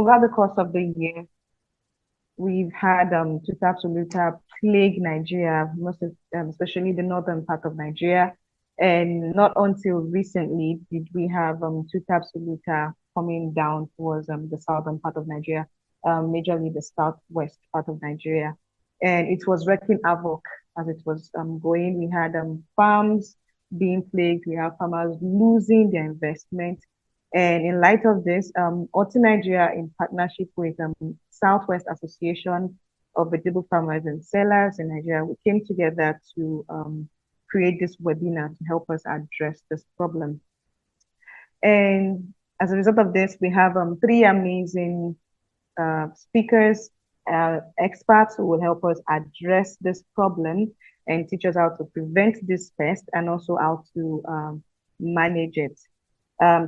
over the course of the year, we've had Tuta Absoluta plague Nigeria, especially the northern part of Nigeria. And not until recently did we have Tuta Absoluta coming down towards the southern part of Nigeria, majorly the southwest part of Nigeria. And it was wreaking havoc as it was going. We had farms being plagued, we have farmers losing their investment. And in light of this, HortiNigeria, in partnership with Southwest Association of Vegetable Farmers and Sellers in Nigeria, we came together to create this webinar to help us address this problem. And as a result of this, we have three amazing speakers, experts who will help us address this problem and teach us how to prevent this pest and also how to manage it.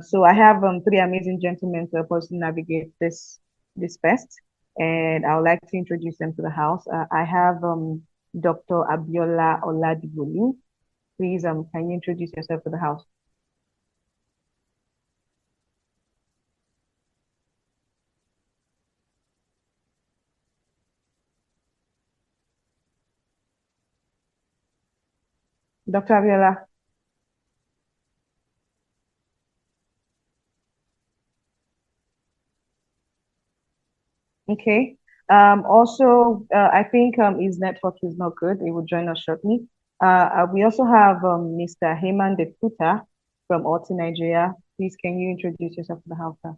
So I have three amazing gentlemen to help us navigate this pest, and I would like to introduce them to the house. I have Dr. Abiola Oladibolu. Please, can you introduce yourself to the house? Dr. Abiola. Okay. Also, I think his network is not good. He will join us shortly. We also have Mr. Heyman de Tuta from HortiNigeria. Please, can you introduce yourself to the house, sir?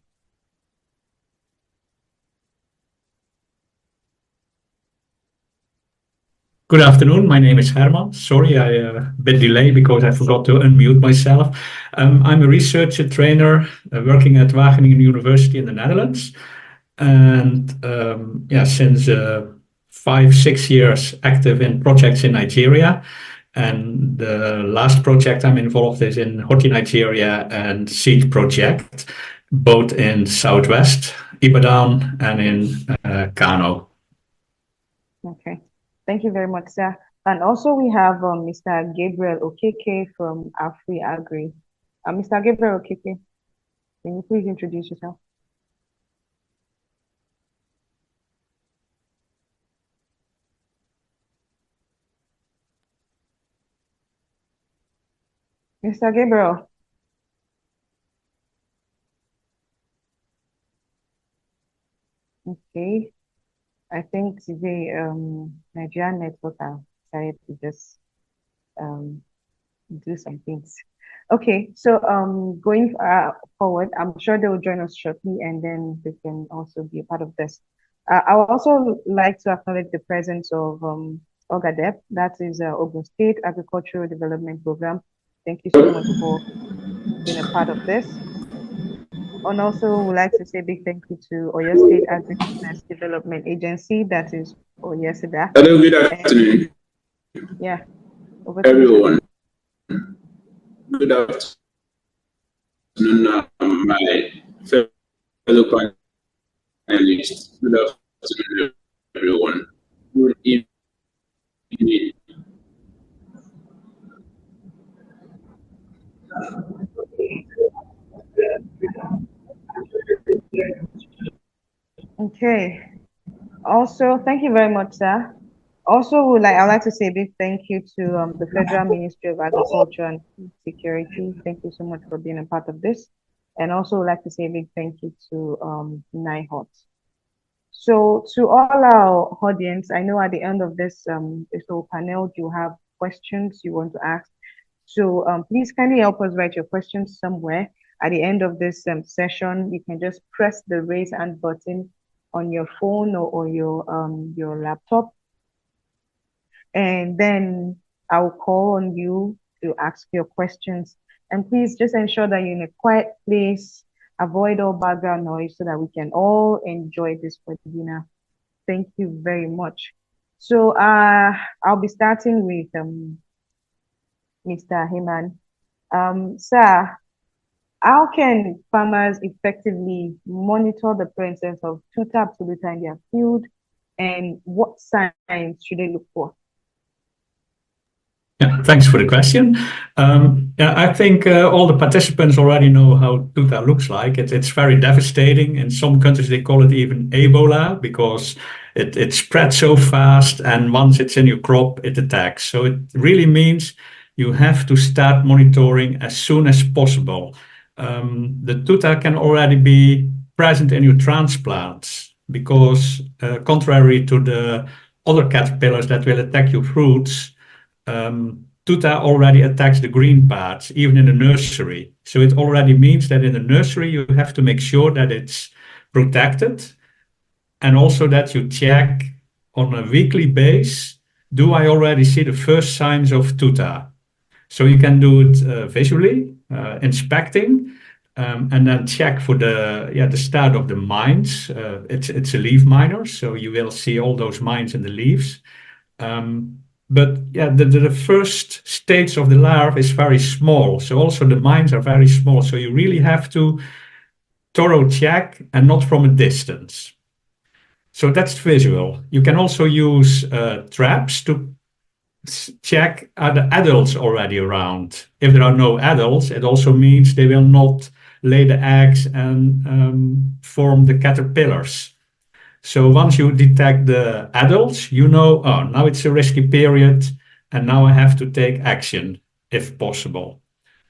Good afternoon. My name is Herman. Sorry, I a bit delayed because I forgot to unmute myself. I'm a researcher trainer working at Wageningen University in the Netherlands. And yeah, since 5-6 years active in projects in Nigeria. And the last project I'm involved is in HortiNigeria and Seed Project, both in Southwest, Ibadan, and in Kano. Okay. Thank you very much, sir. And also we have Mr. Gabriel Okeke from Afri Agri. Mr. Gabriel Okeke, can you please introduce yourself? Mr. Gabriel. Okay. I think the Nigerian network have decided to just do some things. Okay, so going forward, I'm sure they will join us shortly, and then they can also be a part of this. I would also like to acknowledge the presence of OGADEP, that is Ogun State Agricultural Development Program. Thank you so much for being a part of this. And also would like to say a big thank you to Oyo State Agribusiness Development Agency, that is Oyesida. Hello, good afternoon. Yeah. Everyone. Good afternoon, my fellow panelists. Good afternoon, everyone. Good evening. Okay. Also, thank you very much, sir. Also, I'd like to say a big thank you to the Federal Ministry of Agriculture and Food Security. Thank you so much for being a part of this. And also would like to say a big thank you to NIHOT. So to all our audience, I know at the end of this whole panel, you have questions you want to ask. So please kindly help us write your questions somewhere. At the end of this session, you can just press the raise hand button on your phone or your laptop. And then I'll call on you to ask your questions. And please just ensure that you're in a quiet place, avoid all background noise so that we can all enjoy this webinar. Thank you very much. So I'll be starting with Mr. Heyman. Sir, how can farmers effectively monitor the presence of Tuta Absoluta in their field, and what signs should they look for? Yeah, thanks for the question. Yeah, I think all the participants already know how Tuta looks like. It's very devastating. In some countries, they call it even Ebola because it spreads so fast, and once it's in your crop, it attacks. So it really means you have to start monitoring as soon as possible. The Tuta can already be present in your transplants because, contrary to the other caterpillars that will attack your fruits, Tuta already attacks the green parts, even in the nursery. So it already means that in the nursery, you have to make sure that it's protected and also that you check on a weekly basis, do I already see the first signs of Tuta? So you can do it visually, inspecting, and then check for the start of the mines. It's a leaf miner, so you will see all those mines in the leaves. But yeah, the first stage of the larva is very small. So also the mines are very small. So you really have to thorough check and not from a distance. So that's visual. You can also use traps to check are the adults already around. If there are no adults, it also means they will not lay the eggs and form the caterpillars. So once you detect the adults, you know, oh, now it's a risky period, and now I have to take action if possible.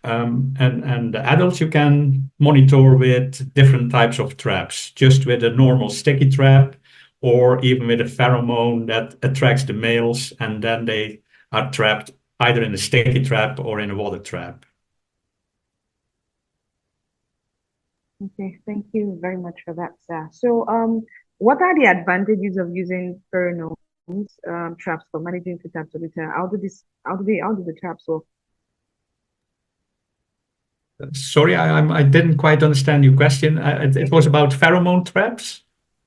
And the adults you can monitor with different types of traps, just with a normal sticky trap, or even with a pheromone that attracts the males, and then they are trapped either in a sticky trap or in a water trap. Okay, thank you very much for that, sir. So, what are the advantages of using pheromones traps for managing Tuta Absoluta? How do the traps work? Sorry, I didn't quite understand your question. It was about pheromone traps?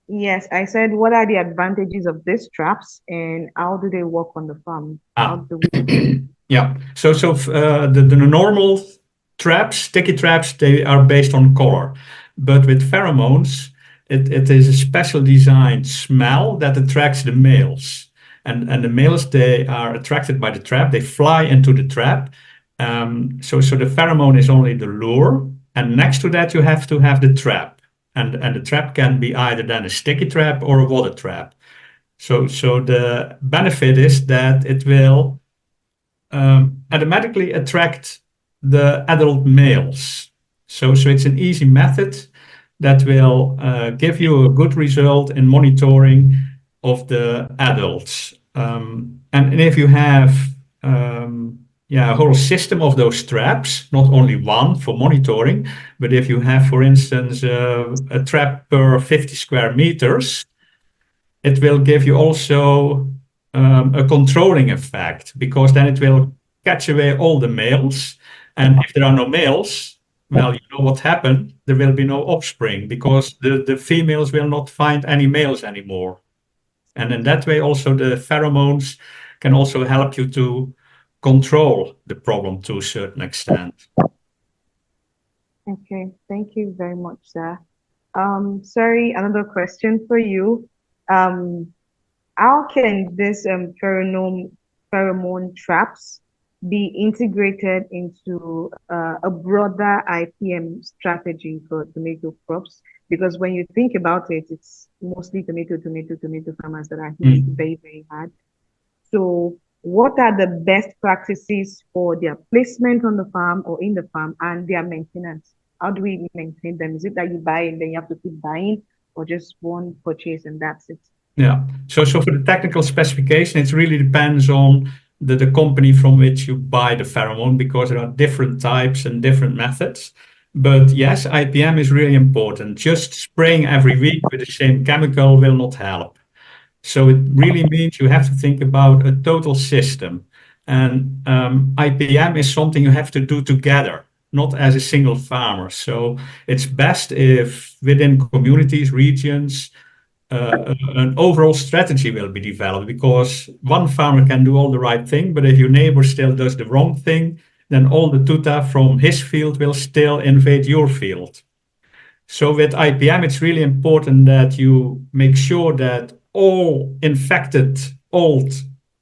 Yes, I said, what are the advantages of these traps and how do they work on the farm? How do we? Yeah. So the normal traps, sticky traps, they are based on color. But with pheromones, it is a special designed smell that attracts the males. And the males, they are attracted by the trap. They fly into the trap. So the pheromone is only the lure. And next to that, you have to have the trap. And the trap can be either then a sticky trap or a water trap. So the benefit is that it will automatically attract the adult males. So it's an easy method that will give you a good result in monitoring of the adults. And if you have a whole system of those traps, not only one for monitoring, but if you have, for instance, a trap per 50 square meters, it will give you also a controlling effect because then it will catch away all the males. And if there are no males, well, you know what happened. There will be no offspring because the females will not find any males anymore. And in that way, also the pheromones can also help you to control the problem to a certain extent. Okay, thank you very much, sir. Sorry, another question for you. How can this pheromone traps be integrated into a broader IPM strategy for tomato crops? Because when you think about it, it's mostly tomato farmers that are hit very, very hard. So what are the best practices for their placement on the farm or in the farm and their maintenance? How do we maintain them? Is it that you buy and then you have to keep buying, or just one purchase and that's it? Yeah. So for the technical specification, it really depends on the company from which you buy the pheromone because there are different types and different methods. But yes, IPM is really important. Just spraying every week with the same chemical will not help. So it really means you have to think about a total system. And IPM is something you have to do together, not as a single farmer. So it's best if within communities, regions, an overall strategy will be developed because one farmer can do all the right thing, but if your neighbor still does the wrong thing, then all the tuta from his field will still invade your field. So with IPM, it's really important that you make sure that all infected old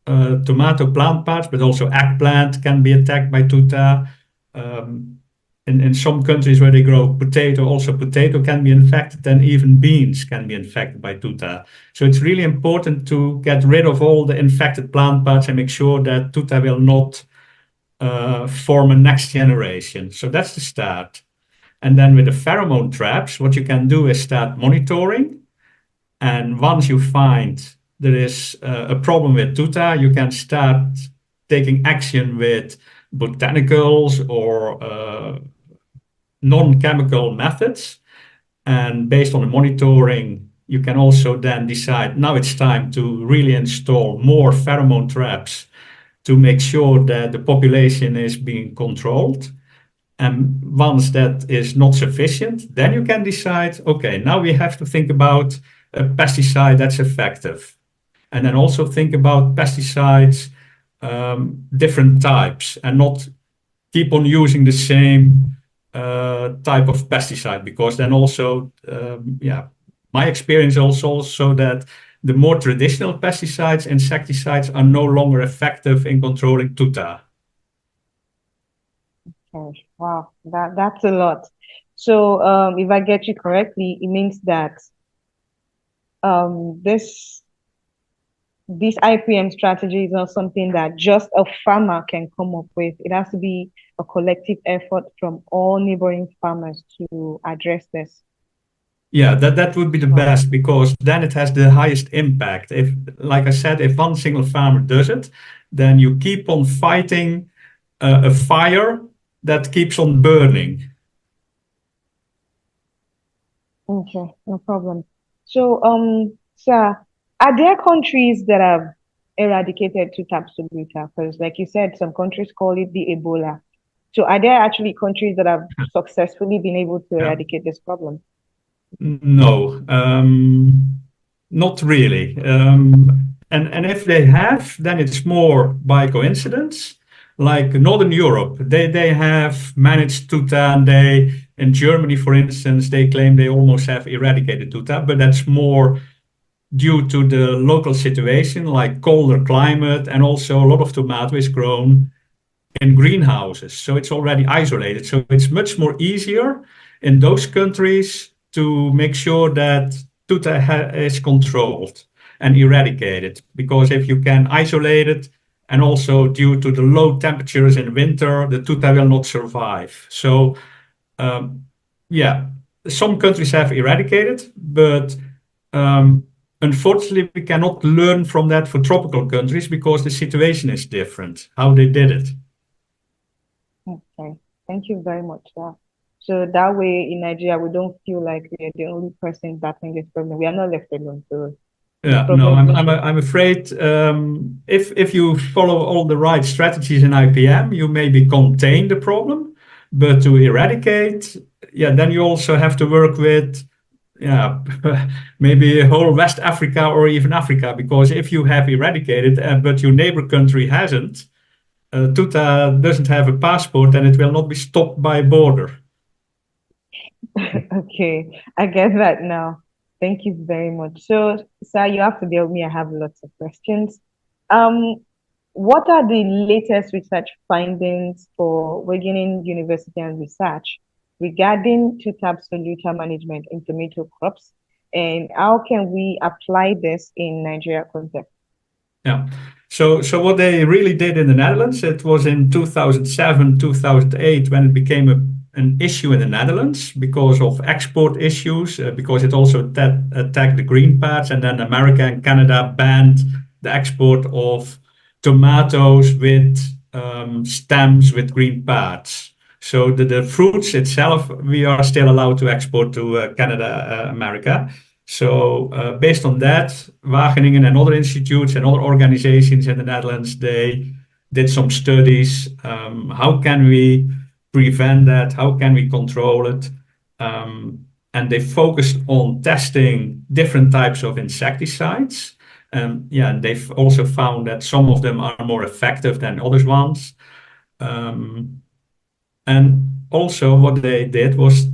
tomato plant parts, but also eggplant can be attacked by tuta. in some countries where they grow potato, also potato can be infected, and even beans can be infected by tuta. So it's really important to get rid of all the infected plant parts and make sure that tuta will not form a next generation. So that's the start. And then with the pheromone traps, what you can do is start monitoring. And once you find there is a problem with tuta, you can start taking action with botanicals or non-chemical methods. And based on the monitoring, you can also then decide now it's time to really install more pheromone traps to make sure that the population is being controlled. And once that is not sufficient, then you can decide, okay, now we have to think about a pesticide that's effective. And then also think about pesticides, different types, and not keep on using the same type of pesticide, because then also, my experience also that the more traditional pesticides, insecticides are no longer effective in controlling tuta. Okay. Wow, that's a lot. So, if I get you correctly, it means that this IPM strategy is not something that just a farmer can come up with. It has to be a collective effort from all neighboring farmers to address this. Yeah, that would be the best, because then it has the highest impact. If, like I said, if one single farmer does it, then you keep on fighting a fire that keeps on burning. Okay, no problem. So, sir, are there countries that have eradicated Tuta Absoluta? Because, like you said, some countries call it the Ebola. So, are there actually countries that have successfully been able to Yeah. eradicate this problem? No, not really. And if they have, then it's more by coincidence. Like Northern Europe, they have managed tuta, and they in Germany, for instance, they claim they almost have eradicated tuta, but that's more due to the local situation, like colder climate, and also a lot of tomato is grown in greenhouses, so it's already isolated. So it's much more easier in those countries to make sure that tuta is controlled and eradicated, because if you can isolate it, and also due to the low temperatures in winter, the tuta will not survive. So yeah, some countries have eradicated, but unfortunately we cannot learn from that for tropical countries, because the situation is different, how they did it. Okay, thank you very much, sir. So that way in Nigeria, we don't feel like we are the only person battling this problem. We are not left alone. So the Yeah, no, problem I'm afraid if you follow all the right strategies in IPM, you maybe contain the problem, but to eradicate, yeah, then you also have to work with, yeah, maybe whole West Africa or even Africa, because if you have eradicated, but your neighbor country hasn't, tuta doesn't have a passport, and it will not be stopped by a border. Okay, I get that now. Thank you very much. So, sir, you have to bear with me. I have lots of questions. Um, what are the latest research findings for Wageningen University and Research regarding Tuta Absoluta management in tomato crops, and how can we apply this in Nigeria context? Yeah. So what they really did in the Netherlands, it was in 2007, 2008 when it became an issue in the Netherlands because of export issues, because it also attacked the green parts, and then America and Canada banned the export of tomatoes with stems with green parts. So the fruits itself, we are still allowed to export to Canada, America. So based on that, Wageningen and other institutes and other organizations in the Netherlands, they did some studies. How can we prevent that? How can we control it? And they focused on testing different types of insecticides. Yeah, and they've also found that some of them are more effective than other ones. And also what they did was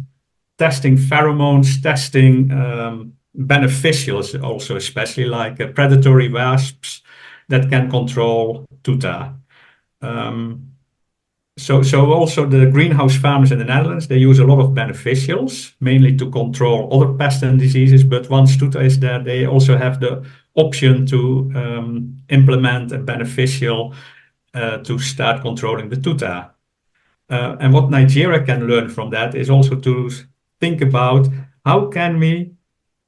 testing pheromones, testing beneficials also, especially like predatory wasps that can control tuta. So also the greenhouse farmers in the Netherlands, they use a lot of beneficials, mainly to control other pests and diseases. But once Tuta is there, they also have the option to implement a beneficial to start controlling the Tuta. And what Nigeria can learn from that is also to think about how can we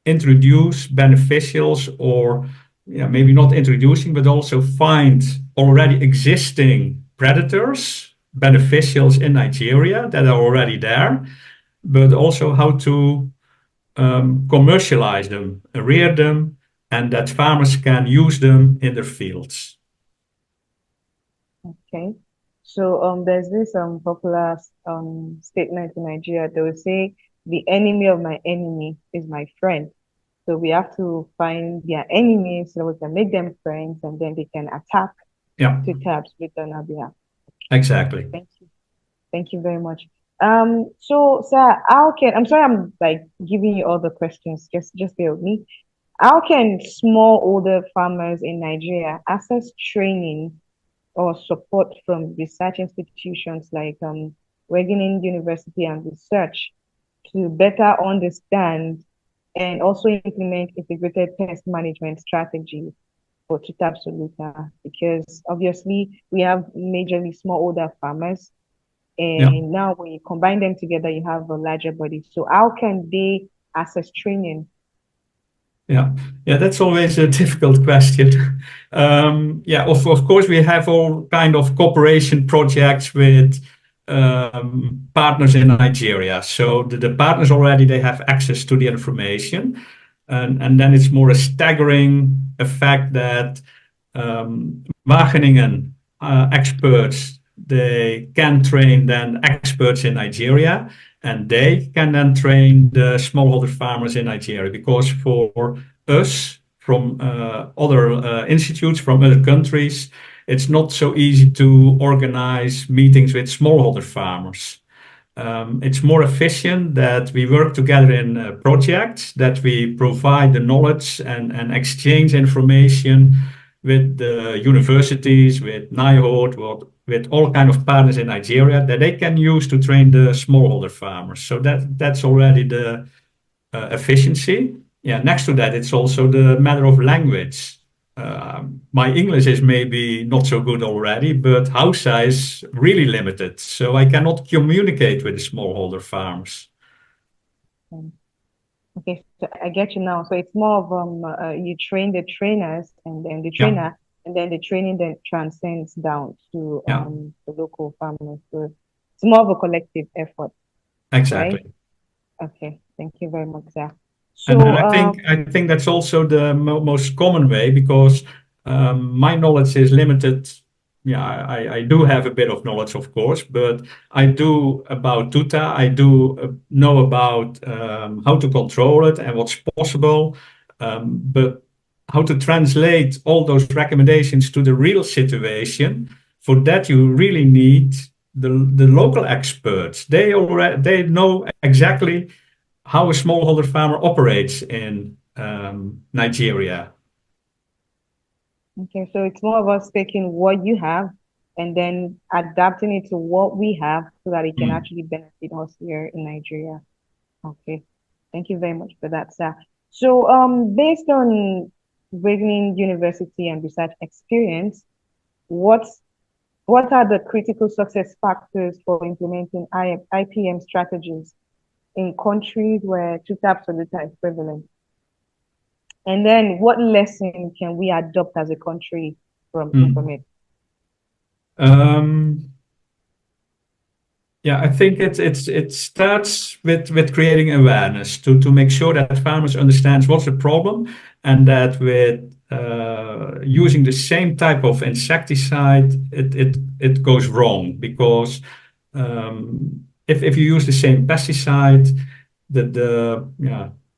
introduce beneficials, or maybe not introducing, but also find already existing predators, beneficials in Nigeria that are already there, but also how to commercialize them, rear them, and that farmers can use them in their fields. Okay. So there's this popular statement in Nigeria. They will say, "The enemy of my enemy is my friend." So we have to find their enemies so we can make them friends, and then they can attack Yeah, Tuta Absoluta on our behalf. exactly. Thank you. Thank you very much. So sir, how can, I'm sorry I'm like giving you all the questions, just bear with me. How can smallholder farmers in Nigeria access training or support from research institutions like Wageningen University and Research to better understand and also implement integrated pest management strategies for Tuta Absoluta? Because obviously we have majorly smallholder farmers, Yeah. and now when you combine them together, you have a larger body. So how can they access training? Yeah, that's always a difficult question. Yeah, of course, we have all kind of cooperation projects with partners in Nigeria. So the partners already they have access to the information, and then it's more a staggering effect that Wageningen experts they can train then experts in Nigeria, and they can then train the smallholder farmers in Nigeria. Because for us, from other institutes from other countries, it's not so easy to organize meetings with smallholder farmers. It's more efficient that we work together in projects, that we provide the knowledge and exchange information with the universities, with NIHORT, with all kind of partners in Nigeria that they can use to train the smallholder farmers. So that's already the efficiency. Yeah, next to that, it's also the matter of language. My English is maybe not so good already, but Hausa is really limited, so I cannot communicate with the smallholder farmers. Okay, so I get you now. So it's more of you train the trainers and then the Yeah, trainer, and then the training then transcends down to yeah, the local farmers. So it's more of a collective effort, right? exactly. Okay, thank you very much, sir. And So I think that's also the most common way, because my knowledge is limited. Yeah, I do have a bit of knowledge, of course, but I do about Tuta. I do know about how to control it and what's possible, but how to translate all those recommendations to the real situation. For that, you really need the local experts. They know exactly how a smallholder farmer operates in Nigeria. okay, so it's more of us taking what you have and then adapting it to what we have so that it can Mm. actually benefit us here in Nigeria. Okay. Thank you very much for that, sir. So, based on Wageningen University and research experience, what what are the critical success factors for implementing IPM strategies in countries where Tuta Absoluta is prevalent? And then what lesson can we adopt as a country from Mm. it? Um, Yeah, I think it starts with creating awareness to make sure that farmers understands what's the problem, and that with using the same type of insecticide, it goes wrong, because if you use the same pesticide,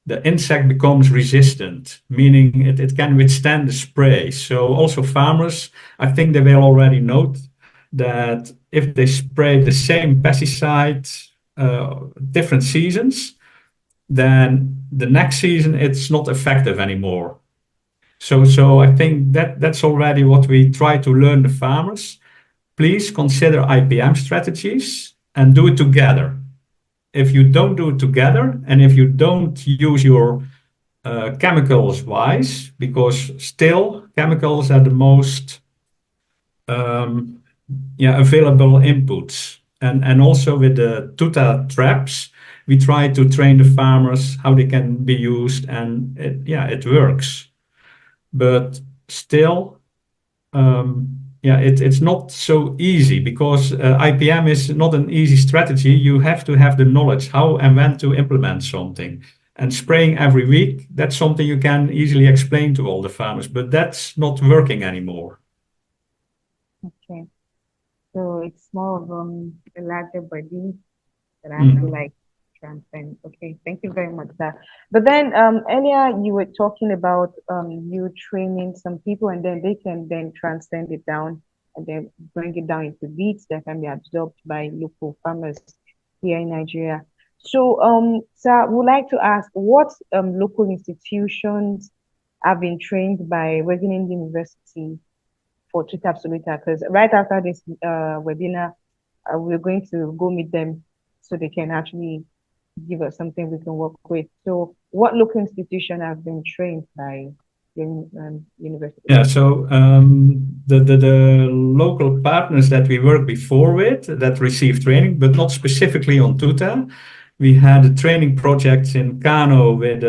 the insect becomes resistant, meaning it can withstand the spray. So also farmers, I think they will already note that if they spray the same pesticide different seasons, then the next season it's not effective anymore. So I think that's already what we try to learn the farmers, please consider IPM strategies and do it together. If you don't do it together, and if you don't use your chemicals wise, because still chemicals are the most available inputs. And also with the Tuta traps, we try to train the farmers how they can be used, and it works. But still, it's not so easy, because IPM is not an easy strategy. You have to have the knowledge how and when to implement something. And spraying every week, that's something you can easily explain to all the farmers, but that's not working anymore. Okay. So it's more of a larger body that I have to like transcend. Okay, thank you very much, sir. But then earlier you were talking about you training some people, and then they can then transcend it down and then bring it down into beats that can be absorbed by local farmers here in Nigeria. So sir, would like to ask what local institutions have been trained by Wageningen University for Tuta Absoluta, because right after this webinar, we're going to go meet them so they can actually give us something we can work with. So what local institution have been trained by the university? Yeah, so the local partners that we worked before with that received training, but not specifically on Tuta. We had a training project in Kano with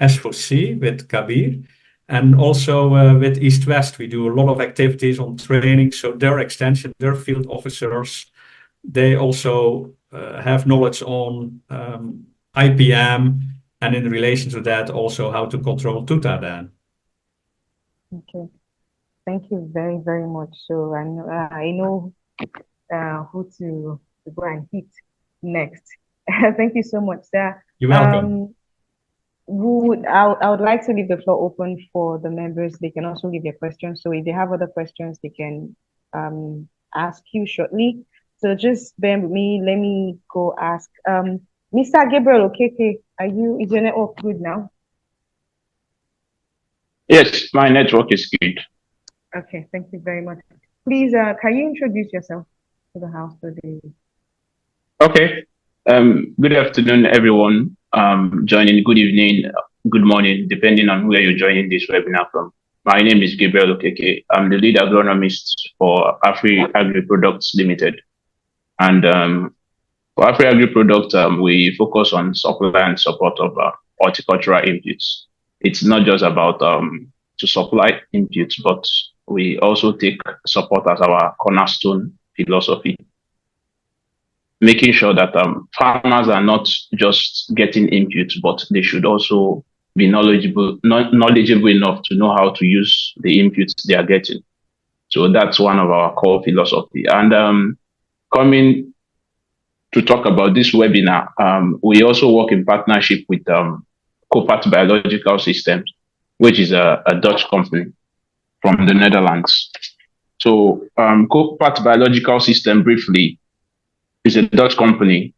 S4C, with Kabir. And also with East West, we do a lot of activities on training. So their extension, their field officers, they also have knowledge on IPM, and in relation to that, also how to control Tuta then. Okay, thank you very, very much. So I know who to go and hit next. Thank you so much, sir. You're welcome. I would like to leave the floor open for the members. They can also leave their questions. So if they have other questions, they can ask you shortly. So just bear with me. Let me go ask. Mr. Gabriel Okeke, is your network good now? Yes, my network is good. Okay, thank you very much. Please, can you introduce yourself to the house today? Okay. Good afternoon, everyone. Joining. Good evening, good morning, depending on where you're joining this webinar from. My name is Gabriel Okeke. I'm the lead agronomist for Afri Agri Products Limited. And for Afri Agri Products, we focus on supply and support of horticultural inputs. It's not just about to supply inputs, but we also take support as our cornerstone philosophy, making sure that farmers are not just getting inputs, but they should also be knowledgeable enough to know how to use the inputs they are getting. So that's one of our core philosophy. And coming to talk about this webinar, we also work in partnership with Copat Biological Systems, which is a Dutch company from the Netherlands. So Copat Biological System, briefly, is a Dutch company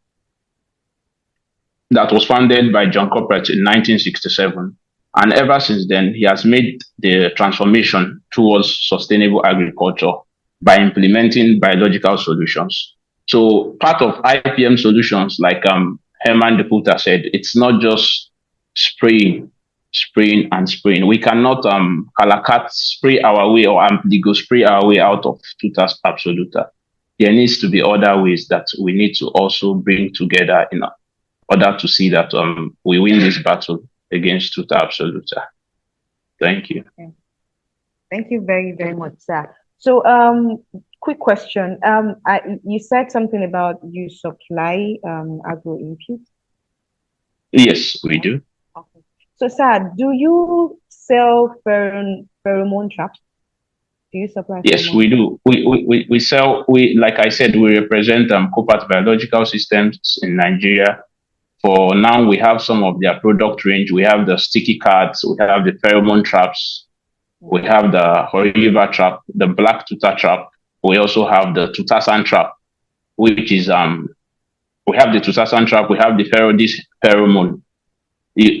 that was founded by John Coppert in 1967. And ever since then, he has made the transformation towards sustainable agriculture by implementing biological solutions. So part of IPM solutions, like Herman de Puta said, it's not just spraying. We cannot a la carte spray our way or Ampligo spray our way out of Tuta Absoluta. There needs to be other ways that we need to also bring together in order to see that we win this battle against Tuta Absoluta. Thank you. Okay. Thank you very, very much, sir. So quick question. You said something about you supply agro inputs? Yes, we do. Okay. So sir, do you sell pheromone traps? Do you supply? Yes, we do. We sell. Like I said, we represent Copat Biological Systems in Nigeria. For now, we have some of their product range. We have the sticky cards. We have the pheromone traps. We have the HortiNigeria trap, the black Tuta trap. We also have the Tutasan trap, which is we have the Tutasan trap. We have the pheromone.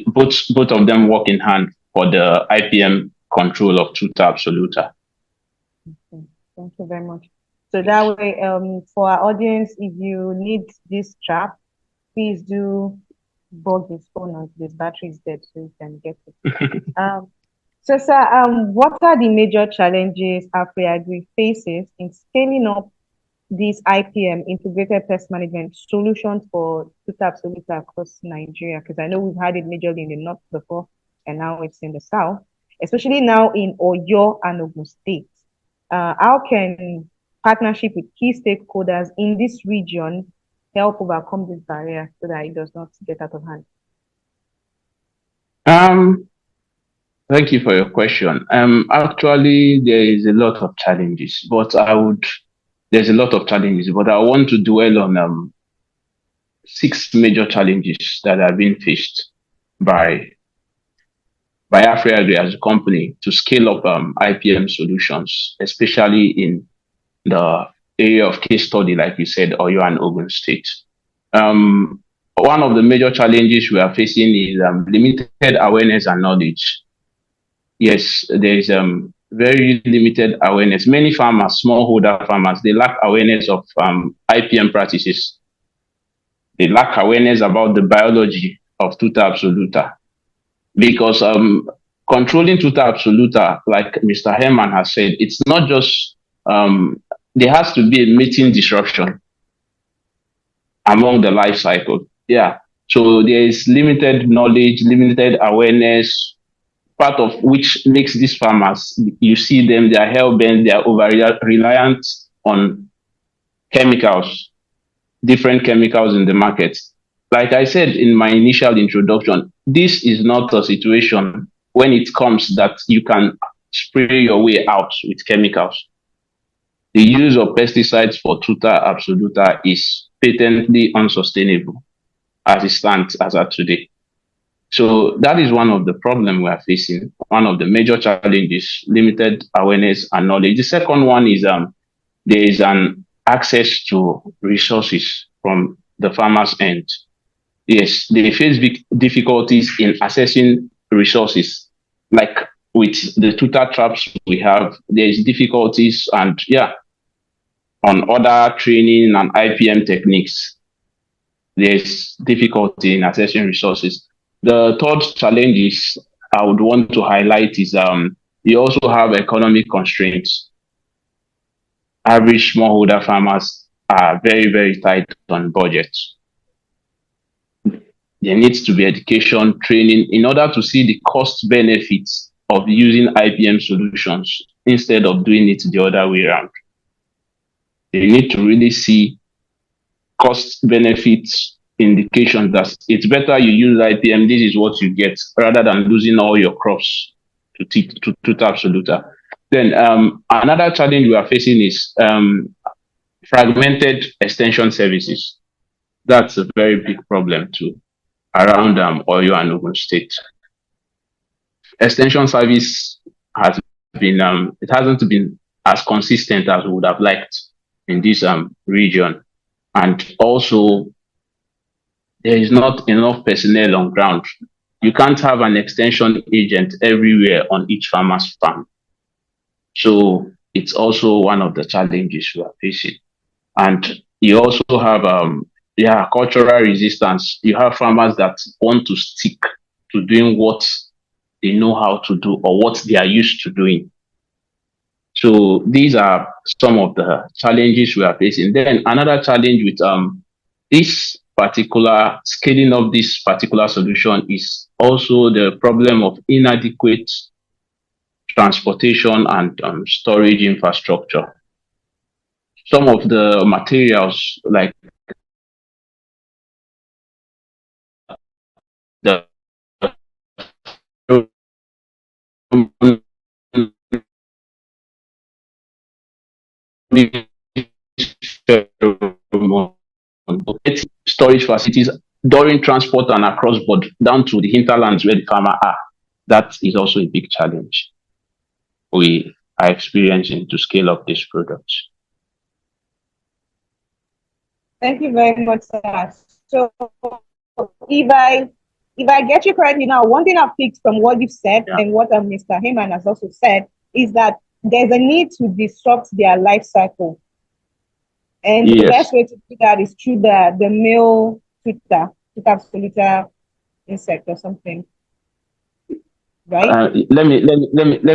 Both of them work in hand for the IPM control of Tuta Absoluta. Okay. Thank you very much. So that way, for our audience, if you need this trap, please do bug his phone until his battery is dead so you can get it. So, sir, what are the major challenges AfriAgri faces in scaling up these IPM, Integrated Pest Management solutions for Tuta Absoluta across Nigeria? Because I know we've had it majorly in the north before, and now it's in the south, especially now in Oyo and Ogun State. How can partnership with key stakeholders in this region help overcome this barrier so that it does not get out of hand? Thank you for your question. Actually, there is a lot of challenges, but there's a lot of challenges, but I want to dwell on 6 major challenges that are being faced by AfriAgri as a company to scale up IPM solutions, especially in the area of case study, like you said, Oyo and Ogun State. One of the major challenges we are facing is limited awareness and knowledge. Yes, there is very limited awareness. Many farmers, smallholder farmers, they lack awareness of IPM practices. They lack awareness about the biology of Tuta Absoluta. Because controlling Tuta Absoluta, like Mr. Herman has said, it's not just, there has to be a mating disruption among the life cycle. Yeah. So there is limited knowledge, limited awareness, part of which makes these farmers, you see them, they are hell-bent, they are over-reliant on chemicals, different chemicals in the market. Like I said in my initial introduction, this is not a situation when it comes that you can spray your way out with chemicals. The use of pesticides for Tuta Absoluta is patently unsustainable as it stands as of today. So that is one of the problems we are facing. One of the major challenges, limited awareness and knowledge. The second one is there is an access to resources from the farmers' end. Yes, they face big difficulties in accessing resources. Like with the Tuta traps we have, there is difficulties and on other training and IPM techniques, there's difficulty in accessing resources. The third challenge is I would want to highlight is you also have economic constraints. Average smallholder farmers are very, very tight on budgets. There needs to be education, training in order to see the cost benefits of using IPM solutions instead of doing it the other way around. You need to really see cost benefits indications that it's better you use IPM, this is what you get, rather than losing all your crops to Tuta Absoluta. Then another challenge we are facing is fragmented extension services. That's a very big problem too around Oyo and Ogun State. Extension service has been it hasn't been as consistent as we would have liked in this region, and also there is not enough personnel on ground. You can't have an extension agent everywhere on each farmer's farm. So it's also one of the challenges we are facing. And you also have cultural resistance. You have farmers that want to stick to doing what they know how to do or what they are used to doing. So these are some of the challenges we are facing. Then another challenge with this particular scaling of this particular solution is also the problem of inadequate transportation and storage infrastructure. Some of the materials like the storage facilities during transport and across board down to the hinterlands where the farmer are. That is also a big challenge we are experiencing to scale up these products. Thank you very much, sir. So if I get you correctly now, one thing I've picked from what you've said and what Mr. Heyman has also said is that there's a need to disrupt their life cycle. And the Yes. best way to do that is through the male Tuta Absoluta insect or something, right? Let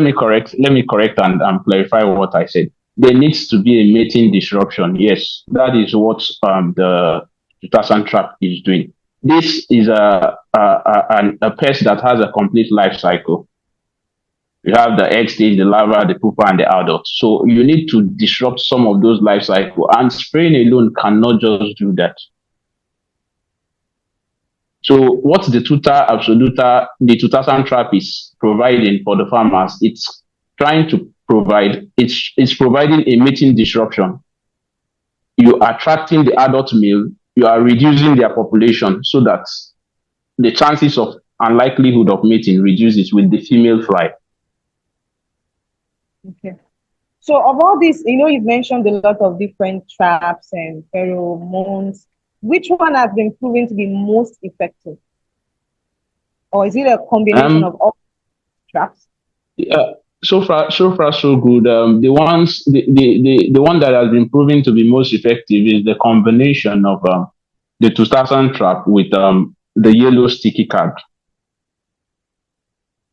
me correct and clarify what I said. There needs to be a mating disruption. Yes, that is what the Tuta trap is doing. This is a pest that has a complete life cycle. You have the egg stage, the larva, the pupa, and the adult. So you need to disrupt some of those life cycle, and spraying alone cannot just do that. So what the Tuta Absoluta, the Tuta trap is providing for the farmers, it's trying to provide, it's providing a mating disruption. You are attracting the adult male, you are reducing their population so that the chances of unlikelihood of mating reduces with the female fly. Okay. So of all this, you've mentioned a lot of different traps and pheromones. Which one has been proven to be most effective? Or is it a combination of all traps? Yeah, so far so good. The one that has been proven to be most effective is the combination of the 2000 trap with the yellow sticky card,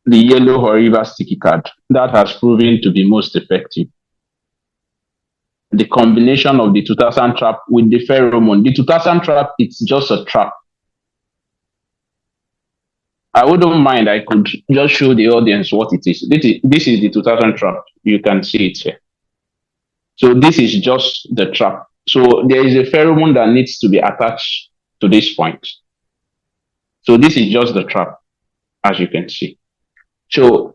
the yellow Horiva sticky card. That has proven to be most effective. The combination of the 2000 trap with the pheromone. The 2000 trap, it's just a trap. I wouldn't mind. I could just show the audience what it is. This is the 2000 trap. You can see it here. So this is just the trap. So there is a pheromone that needs to be attached to this point. So this is just the trap, as you can see. So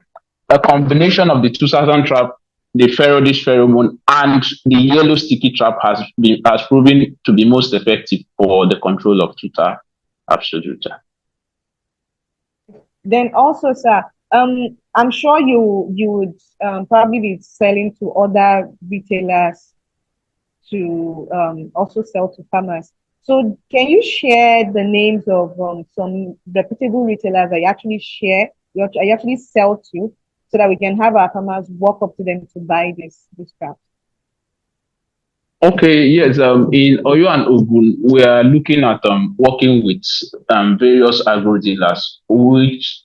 a combination of the 2000 trap, this pheromone, and the yellow sticky trap has proven to be most effective for the control of Tuta Absoluta. Then also, sir, I'm sure you would probably be selling to other retailers to also sell to farmers. So can you share the names of some reputable retailers that you actually sell to, so that we can have our farmers walk up to them to buy this craft? Okay, yes. In Oyo and Ogun, we are looking at working with various agro dealers, which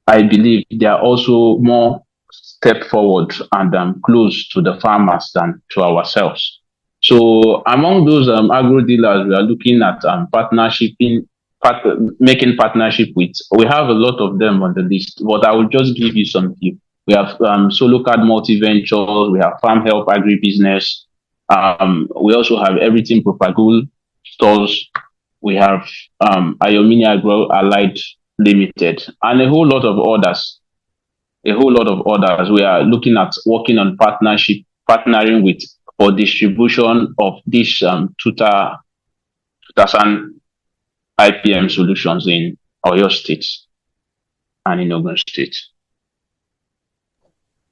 I believe they are also more step forward and close to the farmers than to ourselves. So among those agro dealers, we are looking at making partnership with. We have a lot of them on the list, but I will just give you some few. We have Solocard Multi Ventures, we have Farm Help Agribusiness. We also have Everything Propagule stores. We have Ayomini Agro Allied Limited, and a whole lot of others. We are looking at working on partnering with for distribution of this Tuta IPM solutions in Oyo State and in Ogun State.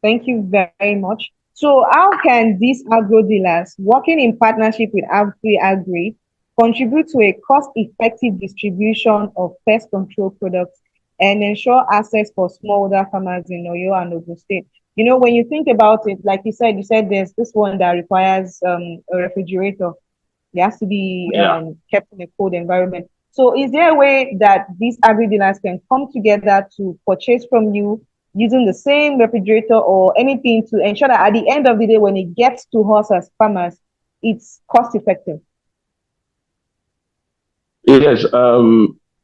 Thank you very much. So how can these agro dealers working in partnership with Agri contribute to a cost-effective distribution of pest control products and ensure access for smallholder farmers in Oyo and Ogun State? When you think about it, like you said there's this one that requires a refrigerator. It has to be kept in a cold environment. So is there a way that these agri dealers can come together to purchase from you using the same refrigerator or anything to ensure that at the end of the day, when it gets to us as farmers, it's cost effective? Yes.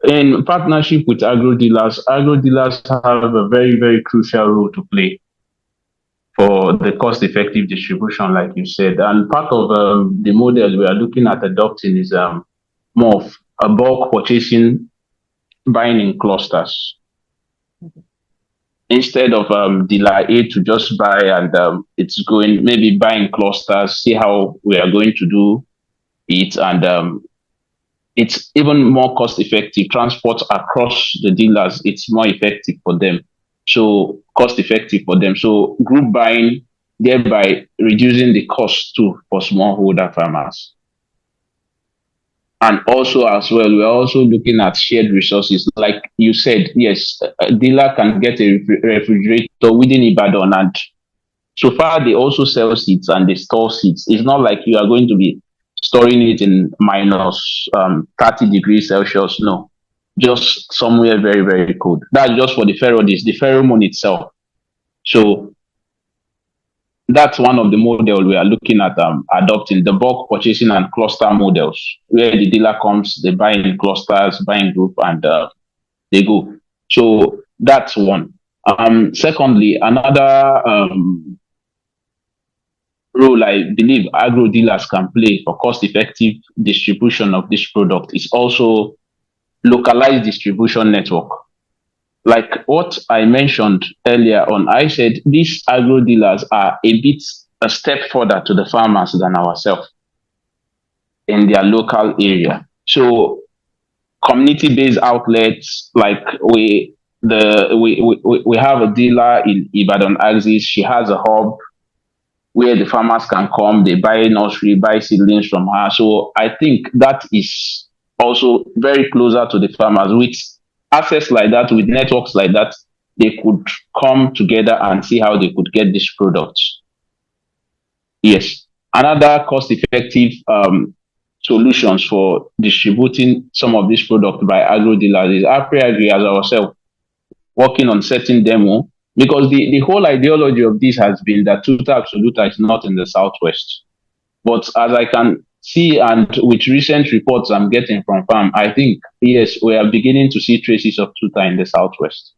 In partnership with agro dealers have a very, very crucial role to play for the cost-effective distribution, like you said. And part of the model we are looking at adopting is more of a bulk purchasing, buying in clusters. Mm-hmm. Instead of dealer A to just buy and it's going, maybe buying clusters, see how we are going to do it, and it's even more cost effective. Transport across the dealers, it's more effective for them. So cost effective for them. So group buying, thereby reducing the cost too for smallholder farmers. And also as well, we're also looking at shared resources. Like you said, yes, a dealer can get a refrigerator within Ibadan and So far, they also sell seeds and they store seeds. It's not like you are going to be storing it in minus 30 degrees Celsius. No, just somewhere very, very cold. That's just for the pheromones, the pheromone itself. So that's one of the models we are looking at adopting, the bulk purchasing and cluster models, where the dealer comes, they buy in clusters, buy in group, and they go. So that's one. Secondly, another role I believe agro dealers can play for cost-effective distribution of this product is also localized distribution network. Like what I mentioned earlier on, I said these agro dealers are a step further to the farmers than ourselves in their local area. So community-based outlets, like we have a dealer in Ibadan Axis. She has a hub where the farmers can come, they buy nursery, buy seedlings from her. So I think that is also very closer to the farmers. With access like that, with networks like that, they could come together and see how they could get these products. Yes. Another cost-effective solutions for distributing some of these products by agro dealers is HortiNigeria as ourselves working on setting demo, because the whole ideology of this has been that Tuta Absoluta is not in the southwest. But as I can see, and with recent reports I'm getting from farm, I think, yes, we are beginning to see traces of Tuta in the southwest.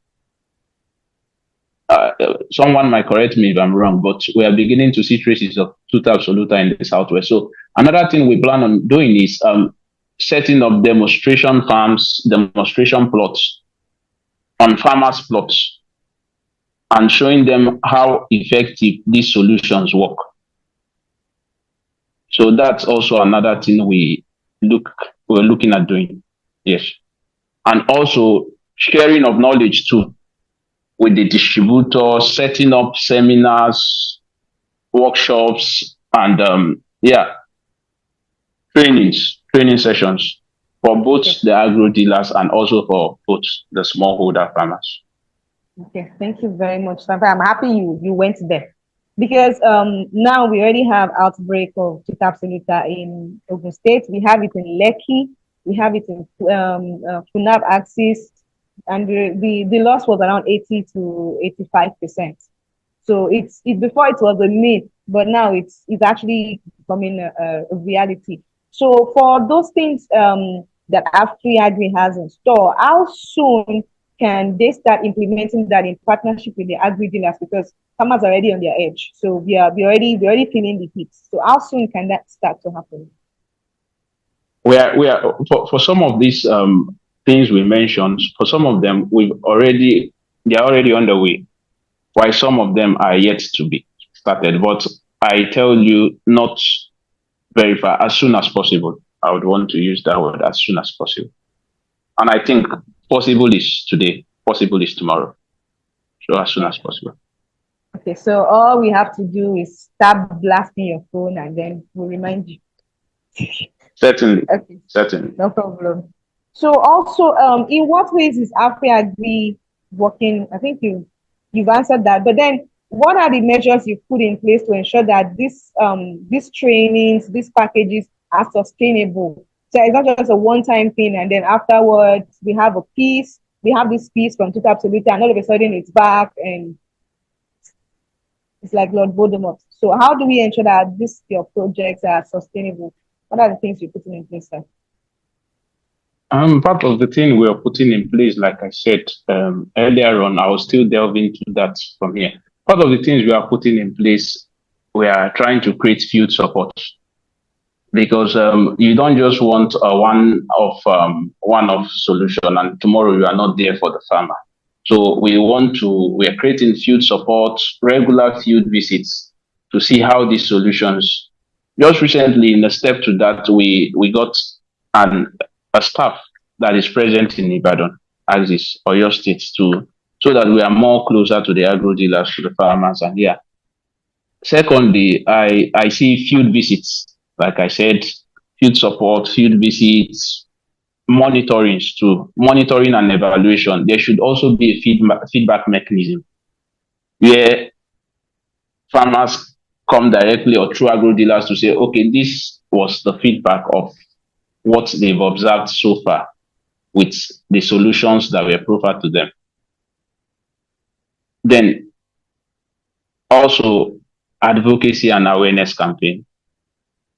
Someone might correct me if I'm wrong, but we are beginning to see traces of Tuta Absoluta in the southwest. So another thing we plan on doing is setting up demonstration farms, demonstration plots on farmers' plots, and showing them how effective these solutions work. So that's also another thing we're looking at doing. Yes. And also sharing of knowledge too with the distributors, setting up seminars, workshops, and training sessions for both the agro dealers and also for both the smallholder farmers. Okay, thank you very much, Sampa. I'm happy you went there, because now we already have outbreak of Tuta Absoluta in Ogun State. We have it in Lekki. We have it in Funab Axis, and the loss was around 80 to 85%. So it's before it was a myth, but now it's actually becoming a reality. So for those things that HortiNigeria has in store, how soon can they start implementing that in partnership with the agri dealers? Because farmers are already on their edge. So we already feeling the heat. So how soon can that start to happen? We are for some of these things we mentioned, for some of them they are already underway, while some of them are yet to be started. But I tell you, not very far, as soon as possible. I would want to use that word, as soon as possible. And I think possible is today, possible is tomorrow. So as soon as possible. Okay, so all we have to do is start blasting your phone and then we'll remind you. Certainly. Okay. Certainly. No problem. So also, in what ways is HortiNigeria working? I think you've answered that, but then what are the measures you've put in place to ensure that these trainings, these packages are sustainable? So it's not just a one-time thing, and then afterwards we have this piece from Tuta Absoluta, and all of a sudden it's back, and it's like Lord Voldemort. So how do we ensure that your projects are sustainable? What are the things you're putting in place, sir? Part of the thing we are putting in place, like I said earlier on, I will still delve into that from here. Part of the things we are putting in place, we are trying to create field support, because you don't just want a one-off solution and tomorrow you are not there for the farmer. So we are creating field support, regular field visits to see how these solutions. Just recently, in a step to that, we got a staff that is present in Ibadan, Axis, or your states too, so that we are more closer to the agro dealers, to the farmers, and yeah. Secondly, I see field visits, like I said, field support, field visits, monitoring and evaluation. There should also be a feedback mechanism where farmers come directly or through agro dealers to say, okay, this was the feedback of what they've observed so far with the solutions that were proffered to them. Then also advocacy and awareness campaign.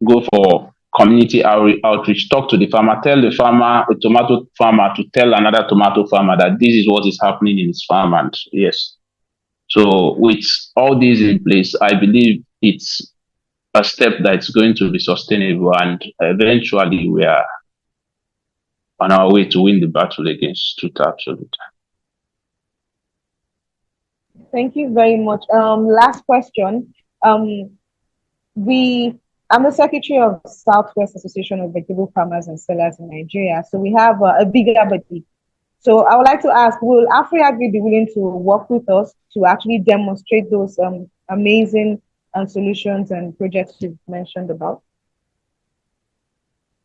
Go for community outreach, talk to the farmer, tell the farmer, a tomato farmer to tell another tomato farmer that this is what is happening in his farm. And yes, so with all these in place, I believe it's a step that's going to be sustainable, and eventually we are on our way to win the battle against Tuta Absoluta. Thank you very much. Last question. I'm the secretary of Southwest Association of Vegetable Farmers and Sellers in Nigeria. So we have a bigger body. So I would like to ask, will AfriAgri be willing to work with us to actually demonstrate those amazing solutions and projects you've mentioned about?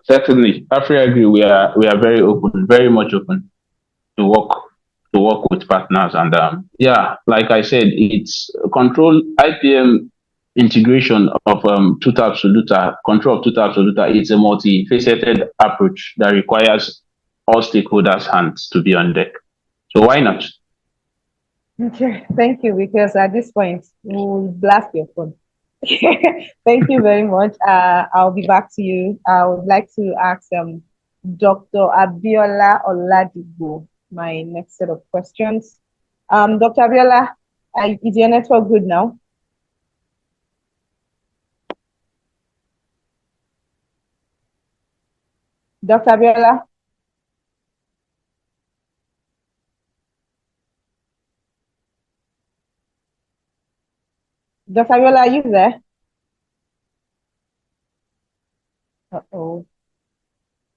Certainly, AfriAgri, we are very open, very much open to work with partners. And yeah, like I said, it's control IPM integration of Tuta Absoluta, control of Tuta Absoluta. It's a multifaceted approach that requires all stakeholders' hands to be on deck. So why not? Okay, thank you. Because at this point, we'll blast your phone. Thank you very much. I'll be back to you. I would like to ask Dr. Abiola Oladipo my next set of questions. Dr. Abiola, is your network good now? Dr. Abiola? Dr. Abiola, are you there? Uh-oh.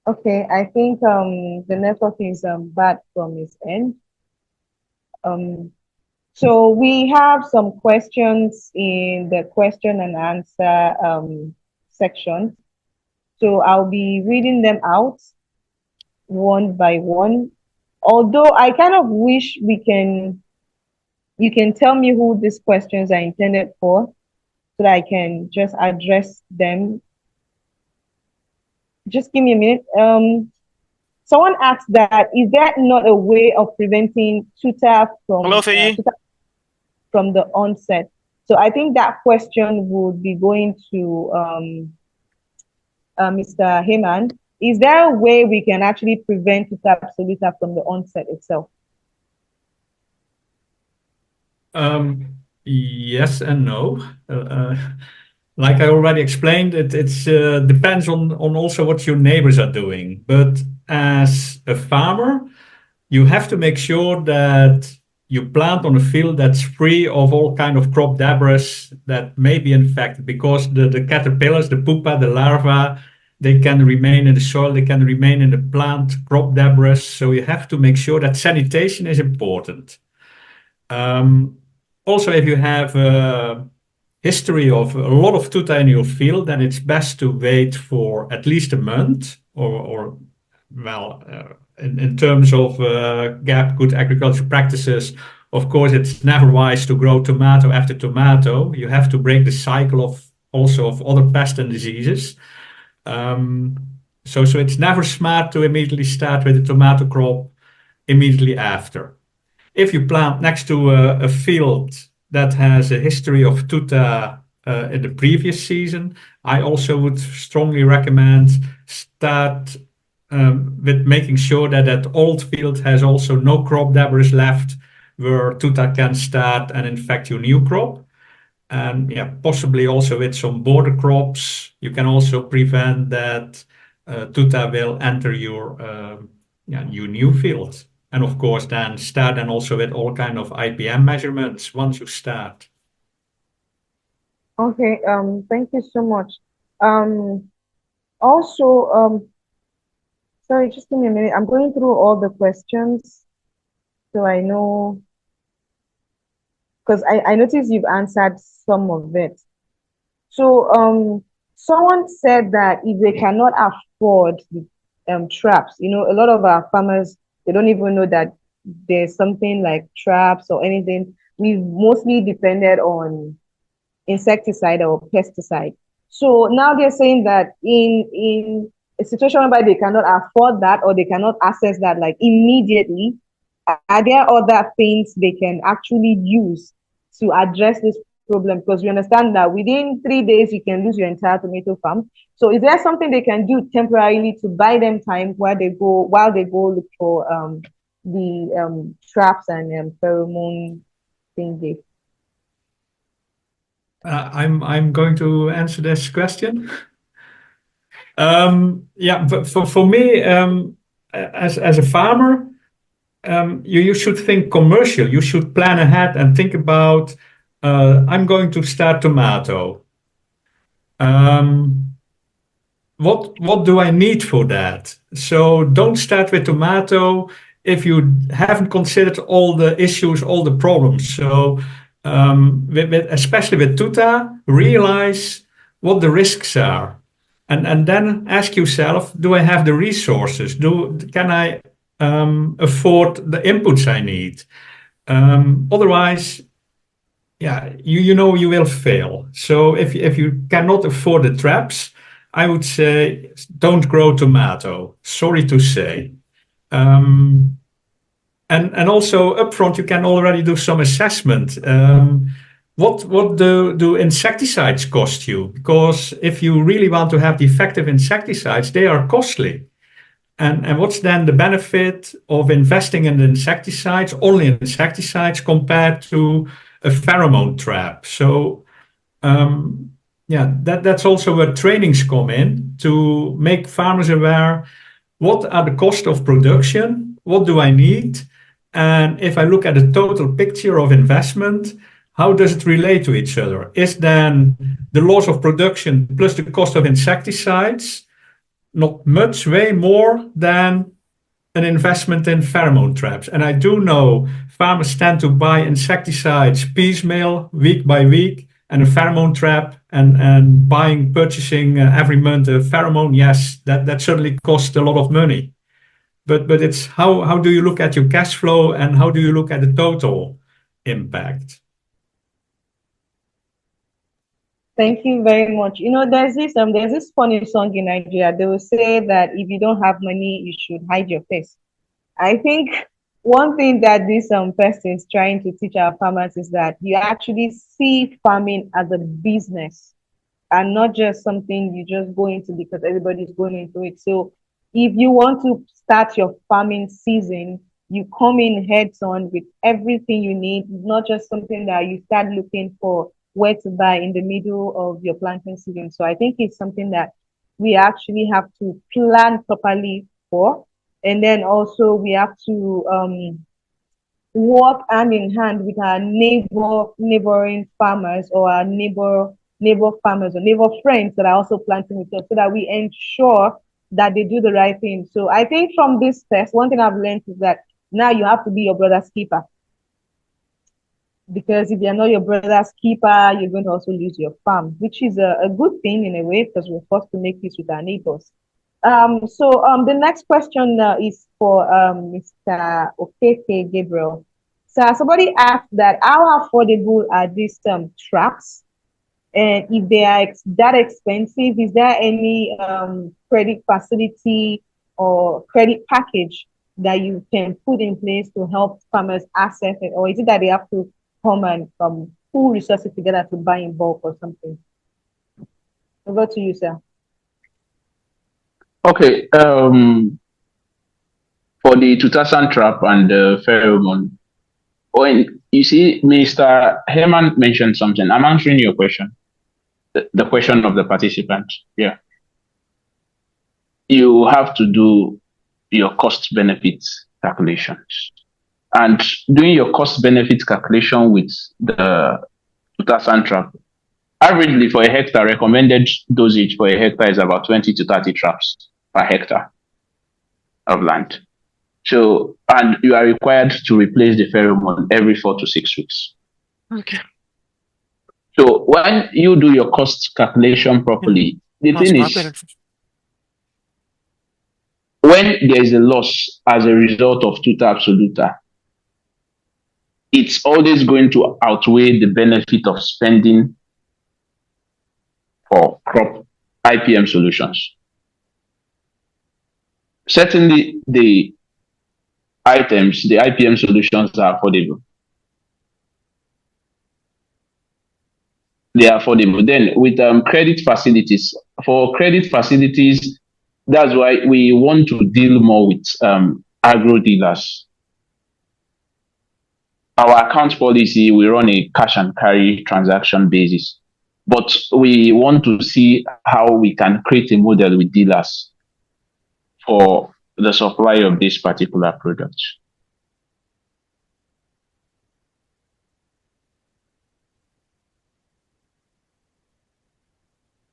Okay, I think the network is bad from his end. So we have some questions in the question and answer section. So I'll be reading them out one by one. Although I kind of wish you can tell me who these questions are intended for so that I can just address them. Just give me a minute. Someone asked that, is there not a way of preventing Tuta from the onset? So I think that question would be going to Mr. Heyman. Is there a way we can actually prevent Tuta Absoluta from the onset itself? Yes and no. Like I already explained, it depends on also what your neighbors are doing. But as a farmer, you have to make sure that you plant on a field that's free of all kind of crop debris that may be infected, because the caterpillars, the pupa, the larvae, they can remain in the soil, they can remain in the plant, crop debris. So you have to make sure that sanitation is important. Also, if you have a history of a lot of Tuta in your field, then it's best to wait for at least a month, or in terms of GAP, good agriculture practices, of course, it's never wise to grow tomato after tomato. You have to break the cycle of other pests and diseases. So it's never smart to immediately start with the tomato crop immediately after. If you plant next to a field that has a history of Tuta in the previous season, I also would strongly recommend start with making sure that that old field has also no crop debris left where Tuta can start and infect your new crop. And yeah, possibly also with some border crops, you can also prevent that Tuta will enter your new field. And of course, then start and also with all kind of IPM measurements once you start. Okay, thank you so much. Also, sorry, just give me a minute. I'm going through all the questions so I know, because I noticed you've answered some of it. So someone said that if they cannot afford the traps, a lot of our farmers, they don't even know that there's something like traps or anything. We've mostly depended on insecticide or pesticide. So now they're saying that in a situation whereby they cannot afford that or they cannot access that like immediately, are there other things they can actually use to address this problem? Because we understand that within 3 days you can lose your entire tomato farm. So is there something they can do temporarily to buy them time while they go look for the traps and pheromone thing? I'm going to answer this question. Yeah, but for me, as a farmer, you should think commercial. You should plan ahead and think about, I'm going to start tomato. What do I need for that? So don't start with tomato if you haven't considered all the issues, all the problems. So especially with Tuta, realize what the risks are, and then ask yourself: do I have the resources? Can I afford the inputs I need? Otherwise, yeah, you know you will fail. So if you cannot afford the traps, I would say don't grow tomato. Sorry to say. Um, and also upfront, you can already do some assessment. What do insecticides cost you? Because if you really want to have the effective insecticides, they are costly. And what's then the benefit of investing in the insecticides, only insecticides, compared to a pheromone trap? So yeah, that's also where trainings come in to make farmers aware. What are the cost of production? What do I need? And if I look at the total picture of investment, how does it relate to each other? Is then the loss of production plus the cost of insecticides not much, way more than an investment in pheromone traps? And I do know farmers tend to buy insecticides piecemeal, week by week, and a pheromone trap, and purchasing every month a pheromone. Yes, that certainly costs a lot of money. But it's how do you look at your cash flow and how do you look at the total impact? Thank you very much. You know, there's this funny song in Nigeria. They will say that if you don't have money, you should hide your face. I think one thing that this person is trying to teach our farmers is that you actually see farming as a business and not just something you just go into because everybody's going into it. So if you want to start your farming season, you come in heads on with everything you need, not just something that you start looking for where to buy in the middle of your planting season. So I think it's something that we actually have to plan properly for. And then also we have to work hand in hand with our neighboring farmers or our neighbor farmers or neighbor friends that are also planting with us so that we ensure that they do the right thing. So I think from this test, one thing I've learned is that now you have to be your brother's keeper. Because if you're not your brother's keeper, you're going to also lose your farm, which is a good thing in a way because we're forced to make peace with our neighbors. So the next question is for Mr. Okeke Gabriel. So somebody asked that how affordable are these traps? And if they are that expensive, is there any credit facility or credit package that you can put in place to help farmers access it? Or is it that they have to come and pool resources together to buy in bulk or something? Over to you, sir. Okay. For the 2000 trap and the pheromone, when you see Mr. Herman mentioned something, I'm answering your question, the question of the participant. Yeah. You have to do your cost benefits calculations. And doing your cost benefit calculation with the 2000 trap, averagely for a hectare, recommended dosage for a hectare is about 20 to 30 traps per hectare of land. So, and you are required to replace the pheromone every 4 to 6 weeks. Okay. So when you do your cost calculation properly, the thing is, when there is a loss as a result of Tuta Absoluta, it's always going to outweigh the benefit of spending for crop IPM solutions. Certainly, the IPM solutions are affordable. They are affordable. Then with credit facilities, for credit facilities, that's why we want to deal more with agro dealers. Our account policy, we run a cash and carry transaction basis, but we want to see how we can create a model with dealers for the supply of this particular product.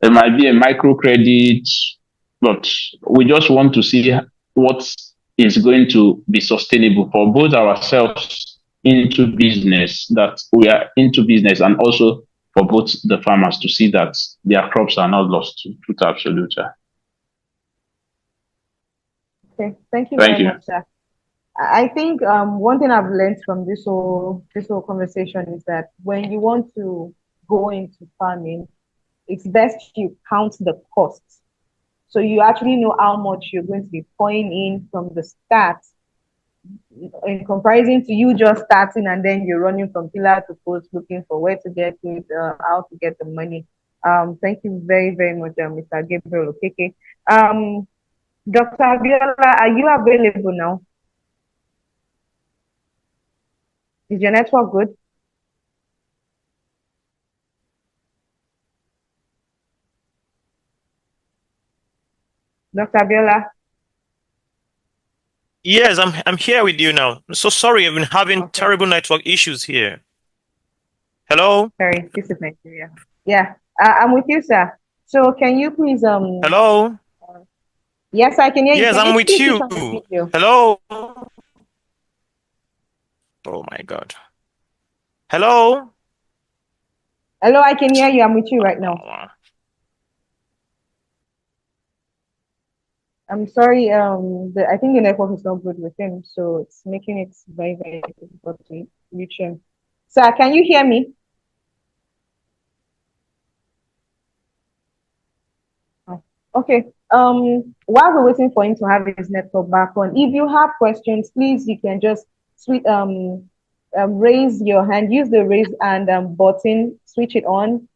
There might be a microcredit, but we just want to see what is going to be sustainable for both ourselves into business, that we are into business, and also for both the farmers to see that their crops are not lost to Tuta Absoluta. Okay, thank you very much, sir. I think one thing I've learned from this whole conversation is that when you want to go into farming, it's best you count the costs. So you actually know how much you're going to be pouring in from the start, in comparison to you just starting and then you're running from pillar to post looking for where to get it, how to get the money. Thank you very, very much, Mr. Gabriel Okeke. Dr. Abiola, are you available now? Is your network good? Dr. Abiola? Yes, I'm here with you now. I'm so sorry, I've been having terrible network issues here. Hello? Sorry, this is Nigeria. Yeah, I'm with you, sir. So can you please Hello? Yes, I can hear you. Yes, I'm with you. Hello? Oh my God. Hello? Hello, I can hear you. I'm with you right now. I'm sorry, I think the network is not good with him, so it's making it very, very difficult to reach him. Sir, can you hear me? Oh, okay. While we're waiting for him to have his network back on, if you have questions, please, you can just raise your hand, use the raise hand button, switch it on,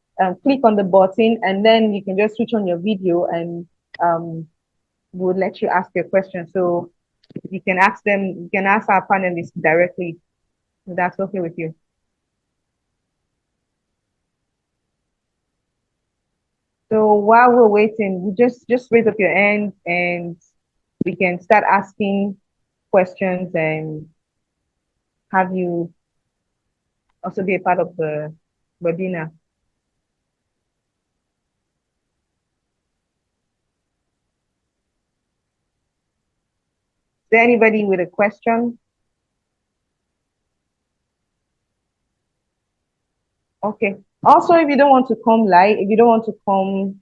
click on the button, and then you can just switch on your video and we'll let you ask your question. So you can ask them, you can ask our panelists directly, if that's okay with you. So while we're waiting, you just raise up your hand and we can start asking questions and have you also be a part of the webinar. Is there anybody with a question? Okay. Also, if you don't want to come live, if you don't want to come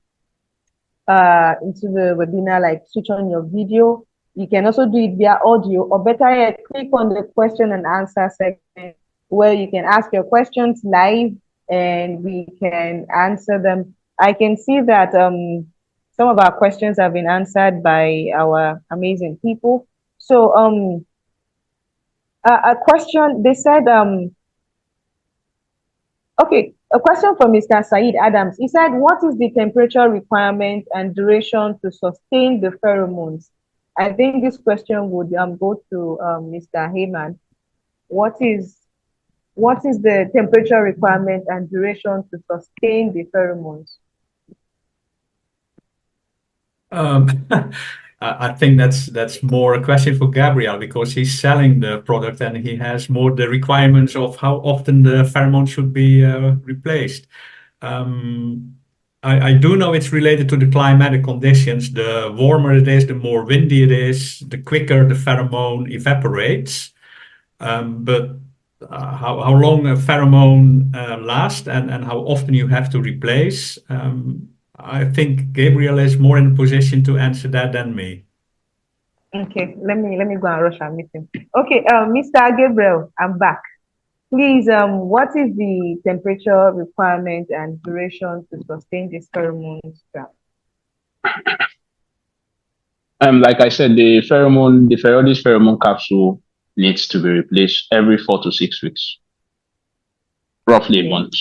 into the webinar, like switch on your video, you can also do it via audio, or better yet, click on the question and answer section where you can ask your questions live and we can answer them. I can see that some of our questions have been answered by our amazing people. So a question, they said, okay, a question from Mr. Said Adams. He said, what is the temperature requirement and duration to sustain the pheromones? I think this question would go to Mr. Heyman. What is the temperature requirement and duration to sustain the pheromones? I think that's more a question for Gabriel, because he's selling the product and he has more the requirements of how often the pheromone should be replaced. I do know it's related to the climatic conditions. The warmer it is, the more windy it is, the quicker the pheromone evaporates. But how long a pheromone lasts and how often you have to replace, I think Gabriel is more in a position to answer that than me. Okay, let me go and rush our meeting. Okay, Mr. Gabriel, I'm back. Please, what is the temperature requirement and duration to sustain this pheromone trap? Like I said, the Ferrodis pheromone capsule needs to be replaced every 4 to 6 weeks, roughly a month,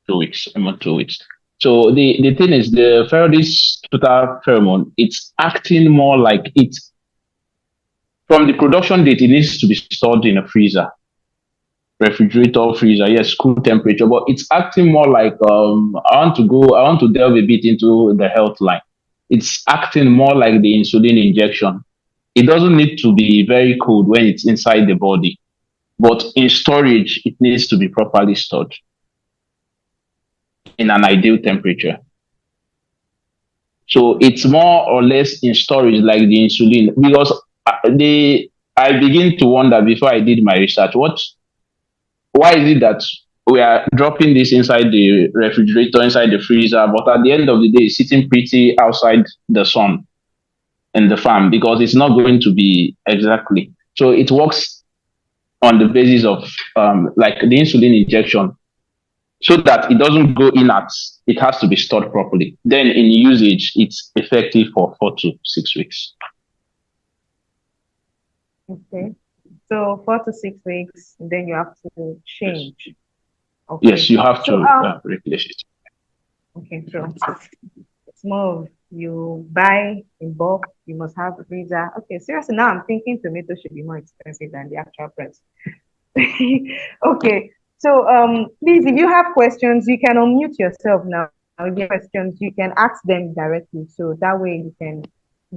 2 weeks, a month, 2 weeks. So the thing is, the Ferrodis Tuta pheromone, it's acting more like it. From the production date, it needs to be stored in a freezer, refrigerator, freezer, yes, cool temperature, but it's acting more like I want to delve a bit into the health line. It's acting more like the insulin injection. It doesn't need to be very cold when it's inside the body, but in storage, it needs to be properly stored in an ideal temperature. So it's more or less in storage like the insulin because I begin to wonder before I did my research, why is it that we are dropping this inside the refrigerator, inside the freezer, but at the end of the day, it's sitting pretty outside the sun in the farm because it's not going to be exactly. So it works on the basis of like the insulin injection, so that it doesn't go inert. It has to be stored properly. Then in usage, it's effective for 4 to 6 weeks. Okay. So 4 to 6 weeks, then you have to change. Okay. Yes, you have to replace it. Okay, so it's more of you buy in bulk, you must have a freezer. Okay, seriously, now I'm thinking tomatoes should be more expensive than the actual price. Okay, so please, if you have questions, you can unmute yourself now. If you have questions, you can ask them directly, so that way you can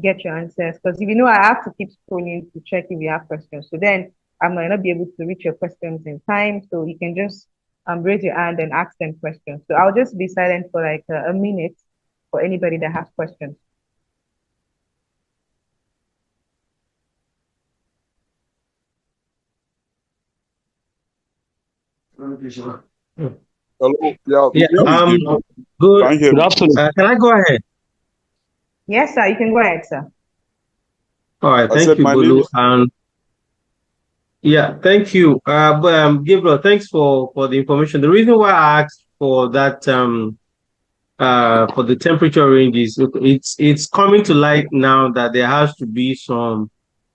get your answers. Because if you know, I have to keep scrolling to check if you have questions. So then I might not be able to reach your questions in time. So you can just raise your hand and ask them questions. So I'll just be silent for like a minute for anybody that has questions. Hello. Yeah. Yeah, good. Can you hear Good me? afternoon. Can I go ahead? Yes, sir. You can go ahead, sir. All right. I Thank said you, my name Bolu. is. Yeah, thank you. Gabriel, thanks for the information. The reason why I asked for that for the temperature ranges, it's coming to light now that there has to be some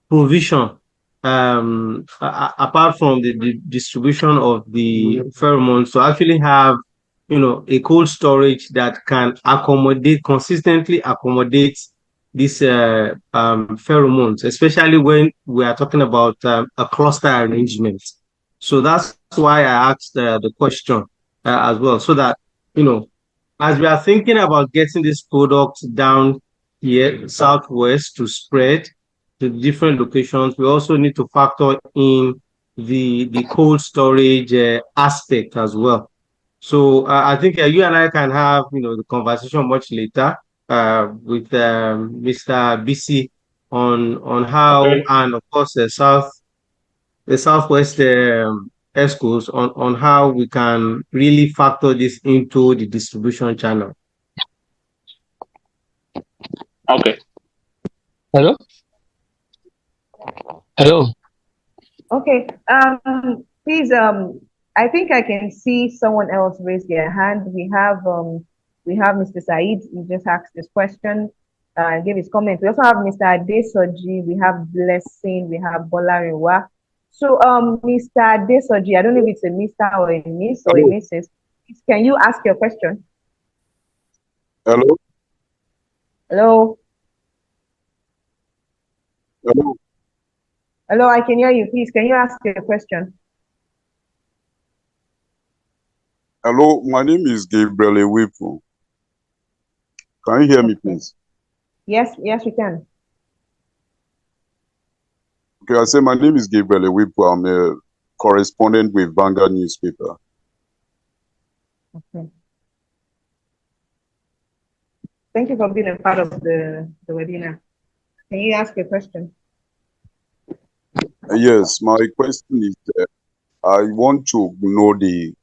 provision apart from the distribution of the pheromones to actually have a cold storage that can consistently accommodate these pheromones, especially when we are talking about a cluster arrangement. So that's why I asked the question as well, so that as we are thinking about getting this product down here southwest to spread to different locations, we also need to factor in the cold storage aspect as well. So I think you and I can have the conversation much later with Mr. BC on how, Okay. and of course the southwest ESCOs on how we can really factor this into the distribution channel. Okay. Hello? Hello. Okay. Please, I think I can see someone else raise their hand. We have Mr. Said. He just asked this question and gave his comment. We also have Mr. Adesoji. We have Blessing. We have Bolarinwa. So, Mr. Adesoji, I don't know if it's a Mr. or a Miss or a Mrs. Can you ask your question? Hello. Hello. Hello. Hello, I can hear you. Please, can you ask your question? Hello. My name is Gabriel Ewipu. Can you hear me, please? Yes, we can. Okay, I say my name is Gabriel Ewipu. I'm a correspondent with Vanguard newspaper. Okay. Thank you for being a part of the webinar. Can you ask a question? Yes, my question is, I want to know the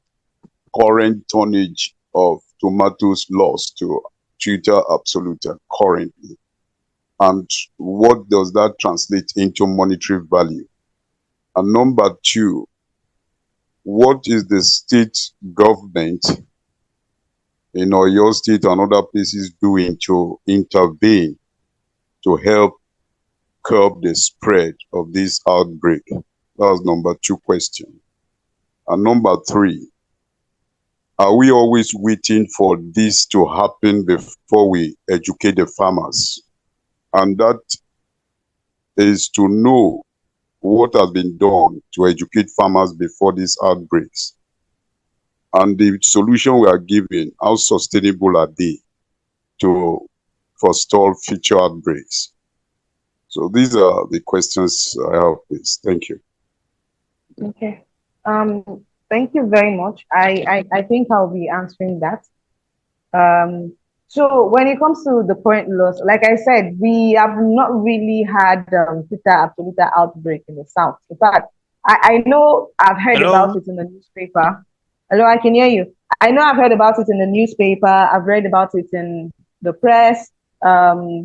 current tonnage of tomatoes lost to Tuta Absoluta currently, and what does that translate into monetary value? And number two, what is the state government in Oyo State and other places doing to intervene to help curb the spread of this outbreak? That's number 2 question. And number 3, are we always waiting for this to happen before we educate the farmers? And that is to know what has been done to educate farmers before these outbreaks. And the solution we are giving, how sustainable are they to forestall future outbreaks? So these are the questions I have, please. Thank you. Okay. Thank you very much. I think I'll be answering that. So when it comes to the current loss, like I said, we have not really had Tuta Absoluta outbreak in the south. In fact, I know I've heard Hello? about it in the newspaper. Hello, I can hear you. I know I've heard about it in the newspaper. I've read about it in the press,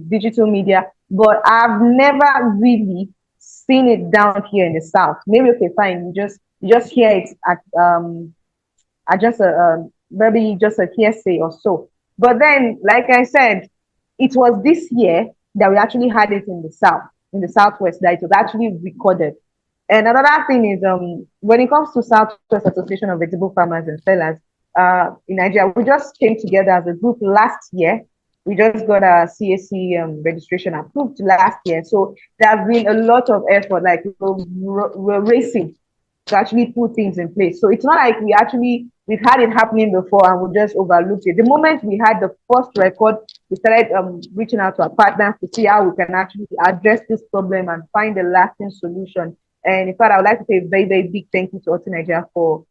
digital media, but I've never really seen it down here in the south. Maybe okay, fine. You just hear it at just maybe just a hearsay or so. But then, like I said, it was this year that we actually had it in the south, in the southwest, that it was actually recorded. And another thing is, when it comes to Southwest Association of Vegetable Farmers and Sellers in Nigeria, we just came together as a group last year. We just got our CAC registration approved last year. So there's been a lot of effort, like we're racing to actually put things in place. So it's not like we've had it happening before and we just overlooked it. The moment we had the first record, we started reaching out to our partners to see how we can actually address this problem and find a lasting solution. And in fact, I would like to say a very, very big thank you to HortiNigeria for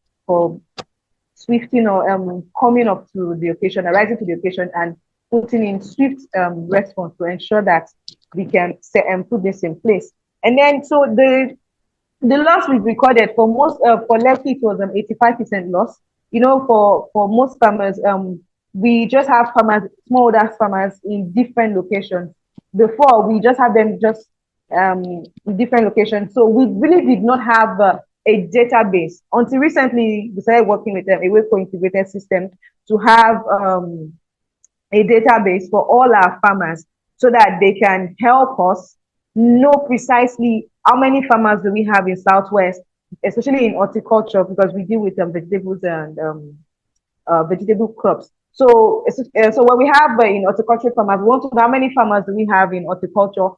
swifting or coming up to the occasion, rising to the occasion and putting in swift response to ensure that we can set and put this in place. And then, so the loss we've recorded for most, for Lekki, it was 85% loss. You know, for most farmers, we just have farmers, smallholder farmers in different locations. Before, we just have them just in different locations. So we really did not have a database. Until recently, we started working with a Wayco integrated system to have a database for all our farmers so that they can help us know precisely how many farmers do we have in Southwest, especially in horticulture, because we deal with vegetables and vegetable crops. So what we have in horticulture farmers, we want to know how many farmers do we have in horticulture,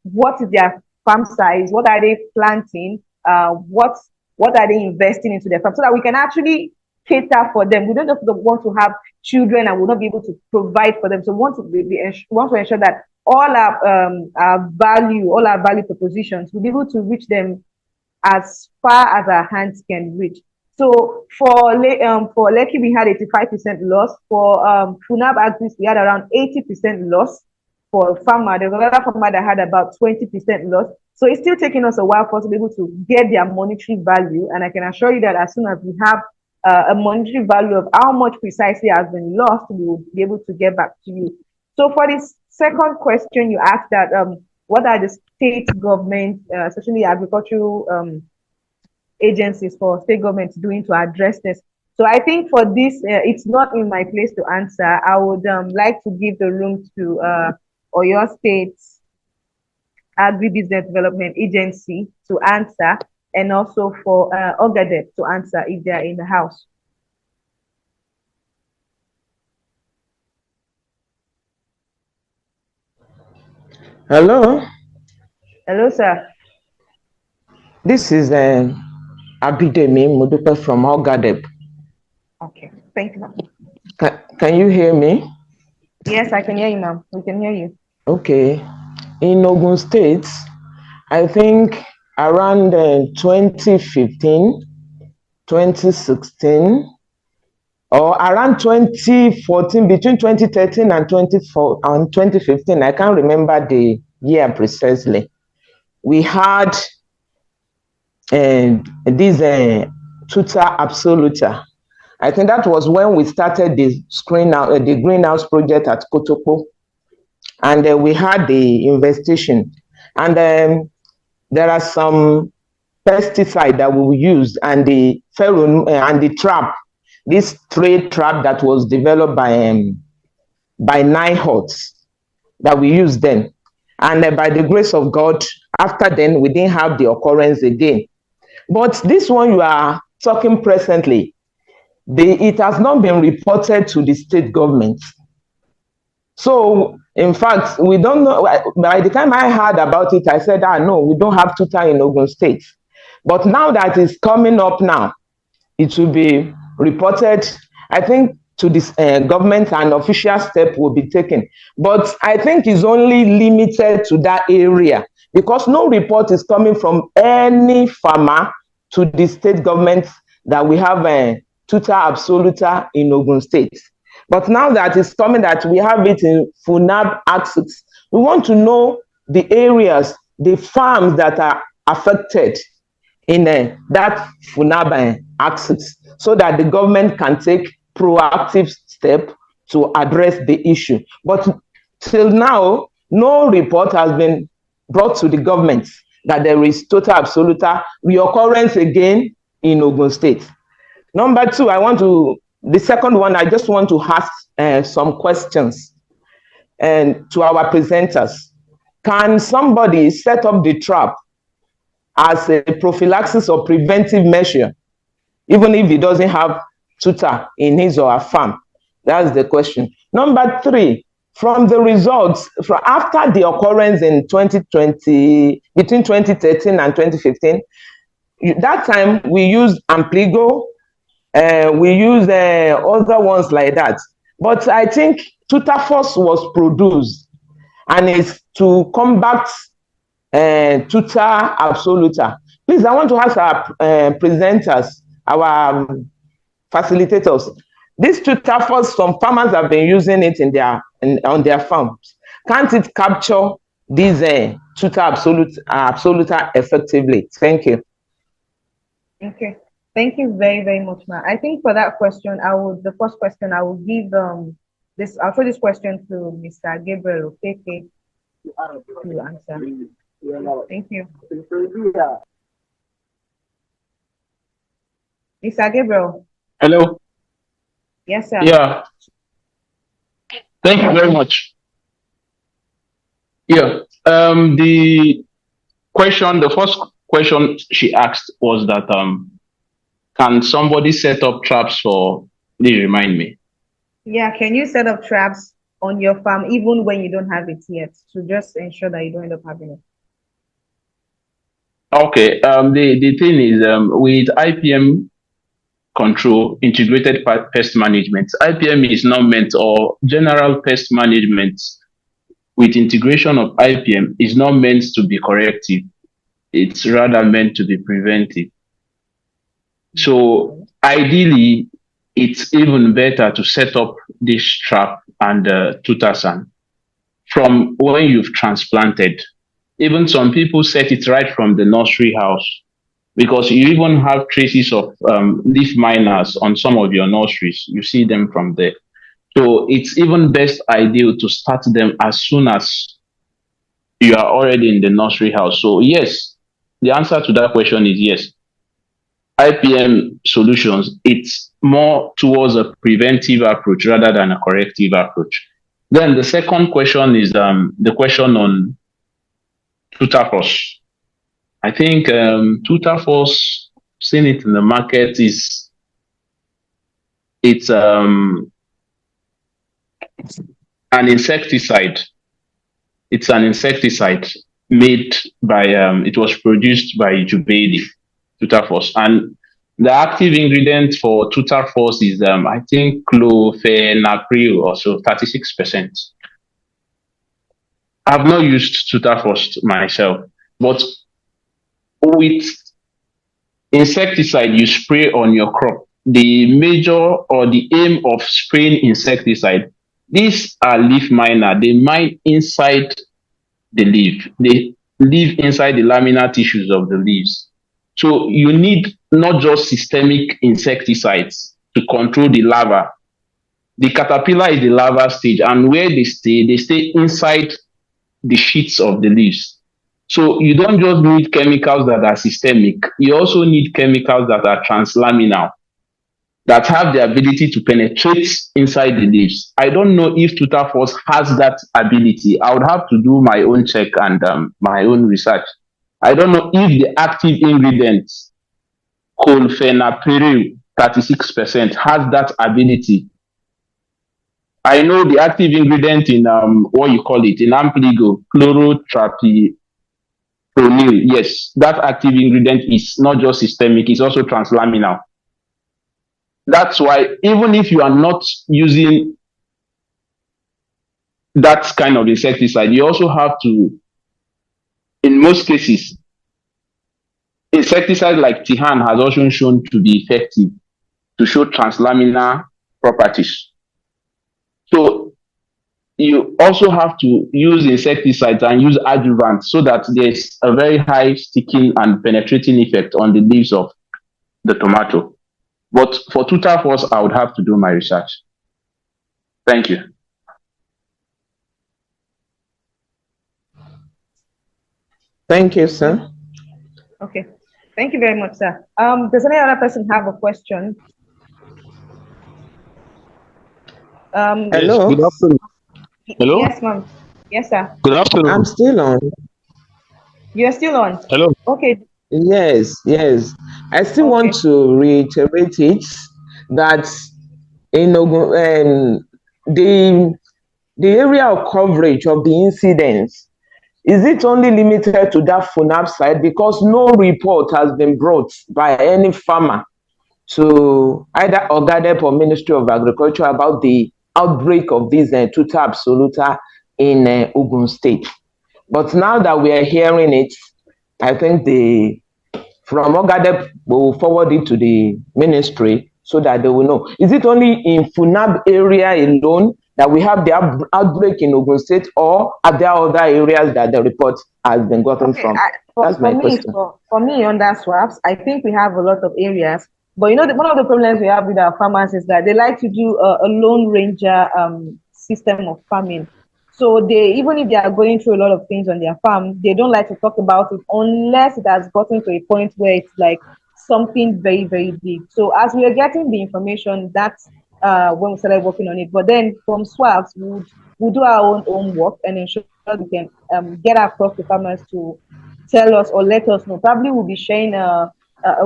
what is their farm size, what are they planting, what are they investing into their farm, so that we can actually cater for them. We don't just want to have children and we'll not be able to provide for them. So we want to ensure that all our value propositions, we'll be able to reach them as far as our hands can reach. So for Lekki, we had 85% loss. For Funab Agris, we had around 80% loss. For farmer, there's another farmer that had about 20% loss. So it's still taking us a while for us to be able to get their monetary value. And I can assure you that as soon as we have a monetary value of how much precisely has been lost, we will be able to get back to you. So for this second question, you asked that what are the state government, especially agricultural agencies for state governments doing to address this? So I think for this, it's not in my place to answer. I would like to give the room to Oyo State Agribusiness Development Agency to answer, and also for Ogadep to answer if they are in the house. Hello. Hello, sir. This is Abidemi Mudupe from Ogadep. Okay, thank you. Can you hear me? Yes, I can hear you, ma'am. We can hear you. Okay. In Ogun State, I think around 2015, 2016, or around 2014, between 2013 and 2015, I can't remember the year precisely. We had this Tuta Absoluta. I think that was when we started the greenhouse project at Kotoko, and we had the investigation, and there are some pesticide that we used, and the and the trap, this trade trap that was developed by 9 that we used then. And by the grace of God, after then, we didn't have the occurrence again. But this one you are talking presently, it has not been reported to the state government. So, in fact, we don't know. By the time I heard about it, I said, no, we don't have Tuta in Ogun State. But now that it's coming up now, it will be reported, I think, to this government, and official step will be taken. But I think it's only limited to that area, because no report is coming from any farmer to the state government that we have Tuta Absoluta in Ogun State. But now that it's coming that we have it in FUNAB axis, we want to know the areas, the farms that are affected in that FUNAB axis, so that the government can take proactive step to address the issue. But till now, no report has been brought to the government that there is Tuta Absoluta reoccurrence again in Ogun State. Number two, the second one, I just want to ask some questions to our presenters. Can somebody set up the trap as a prophylaxis or preventive measure, even if he doesn't have Tuta in his or her farm? That's the question. Number three, from the results, after the occurrence in 2020, between 2013 and 2015, that time we used Ampligo, we used other ones like that. But I think Tutafos was produced, and it's to combat Tuta Absoluta. Please, I want to ask our presenters, our facilitators. This Tutafos, some farmers have been using it on their farms. Can't it capture these Tuta Absoluta effectively? Thank you. Okay. Thank you very, very much, Ma. I think for that question, the first question, I will give I'll throw this question to Mr. Gabriel Okeke to answer. Thank you. Mr. Gabriel. Hello. Yes, sir. Yeah. Thank you very much. Yeah. The first question she asked was that can somebody set up traps for? Please remind me. Yeah, can you set up traps on your farm even when you don't have it yet, to just ensure that you don't end up having it? Okay. The thing is, with IPM control, integrated pest management, IPM is not meant, or general pest management with integration of IPM is not meant to be corrective. It's rather meant to be preventive. So ideally, it's even better to set up this trap and Tutasan from when you've transplanted. Even some people set it right from the nursery house, because you even have traces of leaf miners on some of your nurseries. You see them from there. So it's even best ideal to start them as soon as you are already in the nursery house. So yes, the answer to that question is yes. IPM solutions, it's more towards a preventive approach rather than a corrective approach. Then the second question is the question on Tutafos. I think Tutafos, seeing it in the market, it's an insecticide. It's an insecticide made by it was produced by Jubaidi, Tutafos, and the active ingredient for Tutafos is I think clofenapril, or so 36%. I've not used Tutafos myself, but with insecticide you spray on your crop, the major or the aim of spraying insecticide, these are leaf miner. They mine inside the leaf. They live inside the laminar tissues of the leaves. So you need not just systemic insecticides to control the larva. The caterpillar is the larva stage, and where they stay inside the sheets of the leaves. So you don't just need chemicals that are systemic, you also need chemicals that are translaminal, that have the ability to penetrate inside the leaves. I don't know if Tuta has that ability. I would have to do my own check and my own research. I don't know if the active ingredient, chlorphenapryl 36%, has that ability. I know the active ingredient in what you call it in Ampligo, chlorotropyl. Yes, that active ingredient is not just systemic, it's also translaminal. That's why even if you are not using that kind of insecticide, you also have to, in most cases, insecticide like Tihan has also shown to be effective, to show translaminar properties. So you also have to use insecticides and use adjuvants so that there's a very high sticking and penetrating effect on the leaves of the tomato. But for Tuta, I would have to do my research. Thank you. Thank you, sir. Okay. Thank you very much, sir. Does any other person have a question? Hello. Yes, good afternoon. Hello? Yes, ma'am. Yes, sir. Good afternoon. I'm still on. You're still on? Hello? Okay. Yes. I still want to reiterate it that in the area of coverage of the incidents, is it only limited to that FUNAP site? Because no report has been brought by any farmer to either OGADEP or Ministry of Agriculture about the outbreak of this Tuta Absoluta in Ogun State. But now that we are hearing it, I think from OGADEP will forward it to the ministry so that they will know. Is it only in FUNAB area alone that we have the outbreak in Ogun State, or are there other areas that the report has been gotten from? That's my question. For me, on that swaps, I think we have a lot of areas. But you know, one of the problems we have with our farmers is that they like to do a lone ranger system of farming. So even if they are going through a lot of things on their farm, they don't like to talk about it unless it has gotten to a point where it's like something very, very big. So as we are getting the information, that's when we started working on it. But then from swaps, we'll do our own homework and ensure we can get across to farmers to tell us or let us know. Probably we'll be sharing a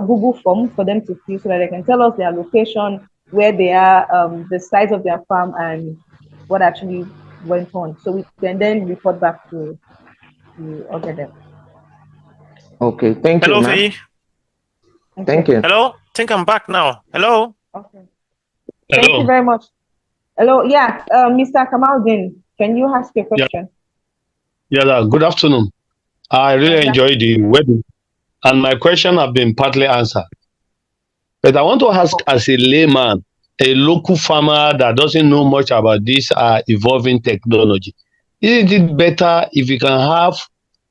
Google form for them to fill so that they can tell us their location, where they are, the size of their farm, and what actually went on. So we can then report back to them. Okay, thank Hello, you, ma'am. Thank you. Hello, I think I'm back now. Hello. Okay. Hello. Thank you very much. Hello, yeah, Mr. Kamaldin, can you ask your question? Yeah, good afternoon. I really enjoyed the webinar, and my question have been partly answered. But I want to ask, as a layman, a local farmer that doesn't know much about this evolving technology, isn't it better if you can have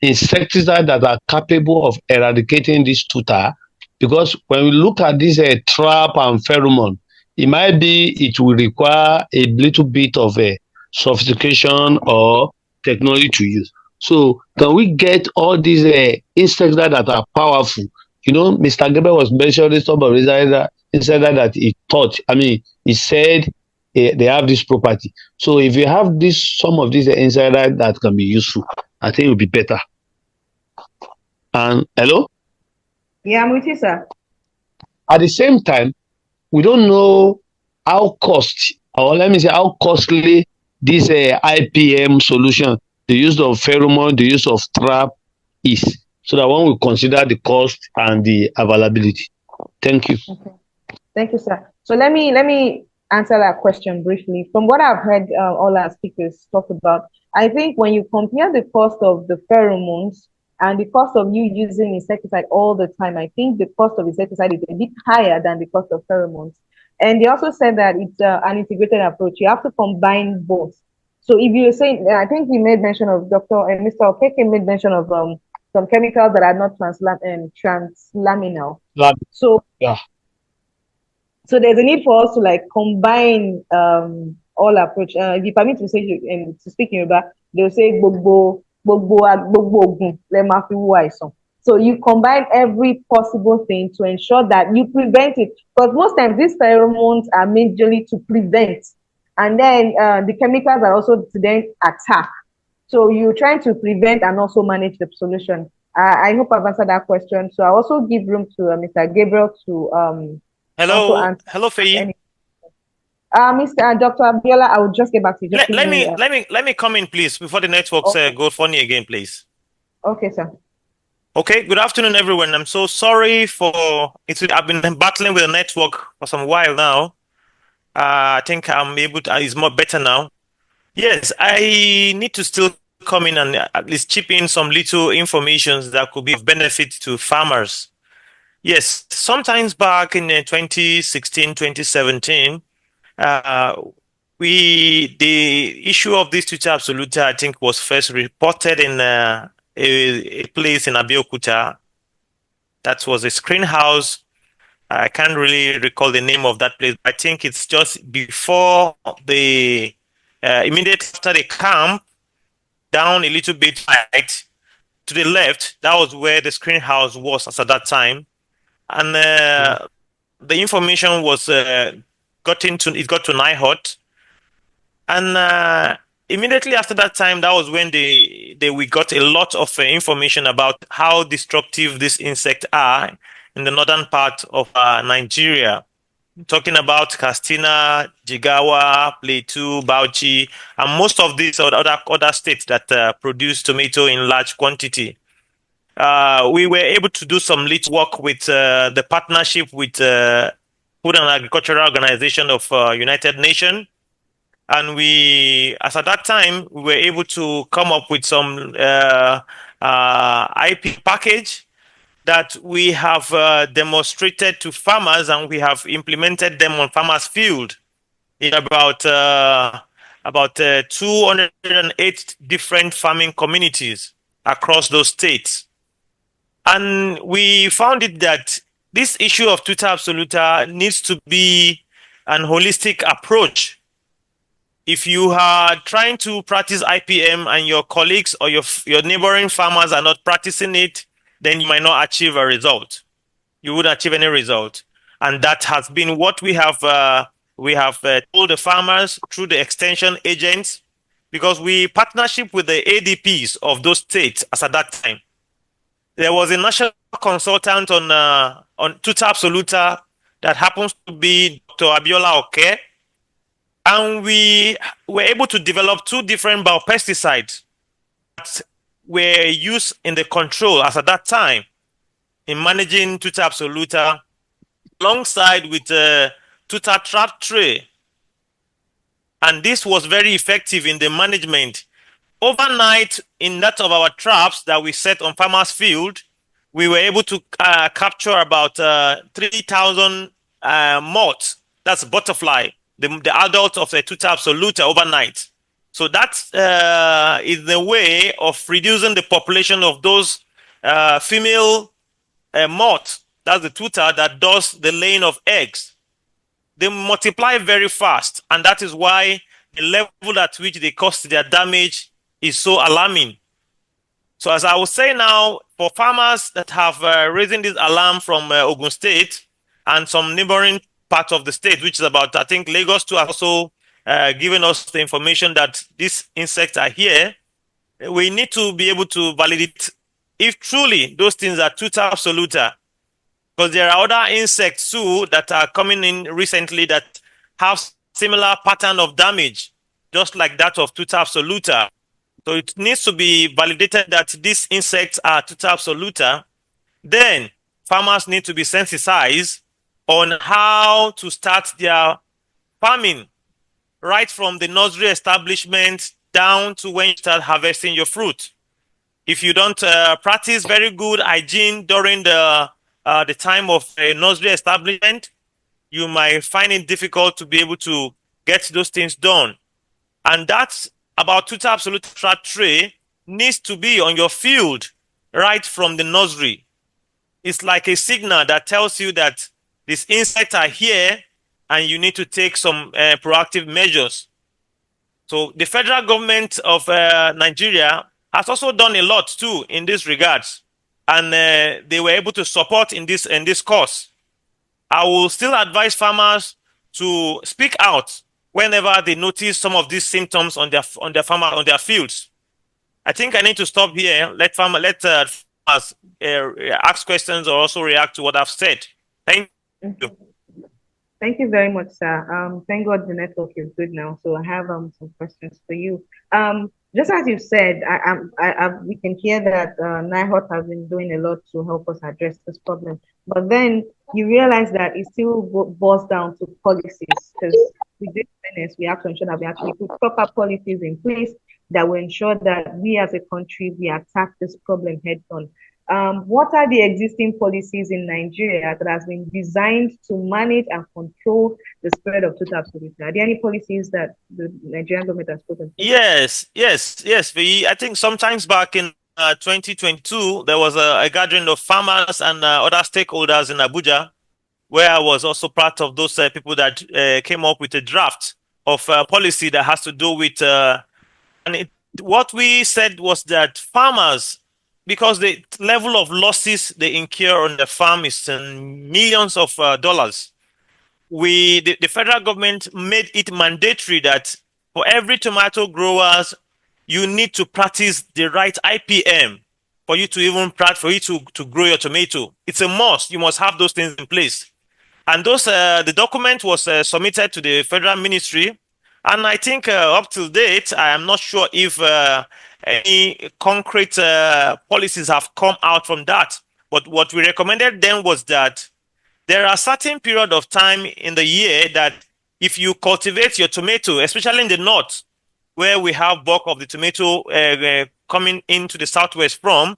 insecticides that are capable of eradicating this tuta? Because when we look at this trap and pheromone, it will require a little bit of a sophistication or technology to use. So can we get all these insecticides that are powerful? You know, Mr. Gabriel was mentioning some of the insecticide that he said they have this property. So if you have some of these insecticides that can be useful, I think it would be better. And hello? Yeah, I'm with you, sir. At the same time, we don't know how costly this IPM solution, the use of pheromone, the use of trap is, so that one will consider the cost and the availability. Thank you. Okay. Thank you, sir. So let me answer that question briefly. From what I've heard all our speakers talk about, I think when you compare the cost of the pheromones and the cost of you using insecticide all the time, I think the cost of insecticide is a bit higher than the cost of pheromones. And they also said that it's an integrated approach. You have to combine both. So if you're saying, I think we made mention of Mr. Okeke made mention of some chemicals that are not translaminal. So yeah. So there's a need for us to like combine all approach. If you permit to say to speak in Yoruba, they'll say gbogbo gbogbo oògùn lẹ máa fi wo àìsàn. So you combine every possible thing to ensure that you prevent it. Because most times these pheromones are majorly to prevent. And then the chemicals are also to then attack. So you're trying to prevent and also manage the solution. I hope I've answered that question. So I also give room to Mr. Gabriel to also answer. Hello, Faye. Mr. Dr. Abiola, I will just get back to you. Let me come in, please, before the networks go funny again, please. Okay, sir. Okay, good afternoon, everyone. I'm so sorry for it. I've been battling with the network for some while now. I think I'm able to. It's more better now. Yes, I need to still come in and at least chip in some little information that could be of benefit to farmers. Yes, sometimes back in 2016, 2017. The issue of this Tuta Absoluta, I think, was first reported in a place in Abeokuta. That was a screen house. I can't really recall the name of that place. I think it's just before the immediate after the camp, down a little bit right to the left. That was where the screen house was as at that time, and the information was got to NIHOT, and immediately after that time, that was when we got a lot of information about how destructive these insects are in the northern part of Nigeria. Talking about Katsina, Jigawa, Plateau, Bauchi, and most of these other states that produce tomato in large quantity. We were able to do some little work with the partnership with Food and Agricultural Organization of United Nations. And as at that time, we were able to come up with some IP package that we have demonstrated to farmers, and we have implemented them on farmers' field in about 208 different farming communities across those states. And we found it that this issue of Tuta Absoluta needs to be an holistic approach. If you are trying to practice IPM and your colleagues or your neighboring farmers are not practicing it, then you might not achieve a result. You wouldn't achieve any result. And that has been what we have told the farmers through the extension agents, because we partnership with the ADPs of those states as at that time. There was a national consultant on Tuta Absoluta that happens to be Dr. Abiola Oke, and we were able to develop 2 different biopesticides that were used in the control as at that time in managing Tuta Absoluta, alongside with Tuta trap tray. And this was very effective in the management. Overnight, in that of our traps that we set on farmers' field, we were able to capture about 3,000 moths. That's butterfly, the adult of the Tuta Absoluta overnight. So that is the way of reducing the population of those female moths. That's the tuta that does the laying of eggs. They multiply very fast, and that is why the level at which they cause their damage is so alarming. So as I will say now, for farmers that have raising this alarm from Ogun State and some neighboring parts of the state, which is about, I think, Lagos too, has also given us the information that these insects are here, we need to be able to validate if truly those things are Tuta Absoluta. Because there are other insects too that are coming in recently that have similar pattern of damage, just like that of Tuta Absoluta. So it needs to be validated that these insects are Tuta Absoluta. Then farmers need to be sensitized on how to start their farming, right from the nursery establishment down to when you start harvesting your fruit. If you don't practice very good hygiene during the time of a nursery establishment, you might find it difficult to be able to get those things done. And that's about Tuta Absoluta trap tray needs to be on your field right from the nursery. It's like a signal that tells you that these insects are here and you need to take some proactive measures. So the federal government of Nigeria has also done a lot too in this regards, and they were able to support in this cause. I will still advise farmers to speak out whenever they notice some of these symptoms on their fields. I think I need to stop here. Let farmers ask questions or also react to what I've said. Thank you. Thank you very much, sir. Thank God the network is good now. So I have some questions for you. Just as you said, we can hear that NIHOT has been doing a lot to help us address this problem. But then you realize that it still boils down to policies, because with this fairness, we have to ensure that we actually put proper policies in place that will ensure that we as a country, we attack this problem head on. What are the existing policies in Nigeria that has been designed to manage and control the spread of Tuta Absoluta? Are there any policies that the Nigerian government has put in place? Yes. I think sometimes back in 2022, there was a gathering of farmers and other stakeholders in Abuja, where I was also part of those people that came up with a draft of policy that has to do with, what we said was that farmers, because the level of losses they incur on the farm is millions of dollars, the federal government made it mandatory that for every tomato growers, you need to practice the right IPM for you to grow your tomato. It's a must. You must have those things in place. And the document was submitted to the federal ministry. And I think up to date, I am not sure if any concrete policies have come out from that. But what we recommended then was that there are certain period of time in the year that if you cultivate your tomato, especially in the north, where we have bulk of the tomato coming into the southwest from,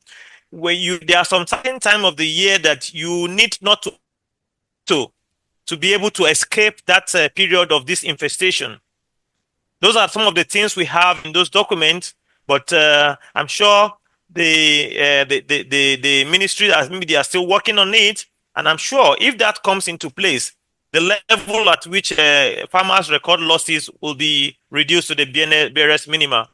there are some certain time of the year that you need not to be able to escape that period of this infestation. Those are some of the things we have in those documents, but I'm sure the ministry, maybe they are still working on it, and I'm sure if that comes into place, the level at which farmers record losses will be reduced to the barest minima.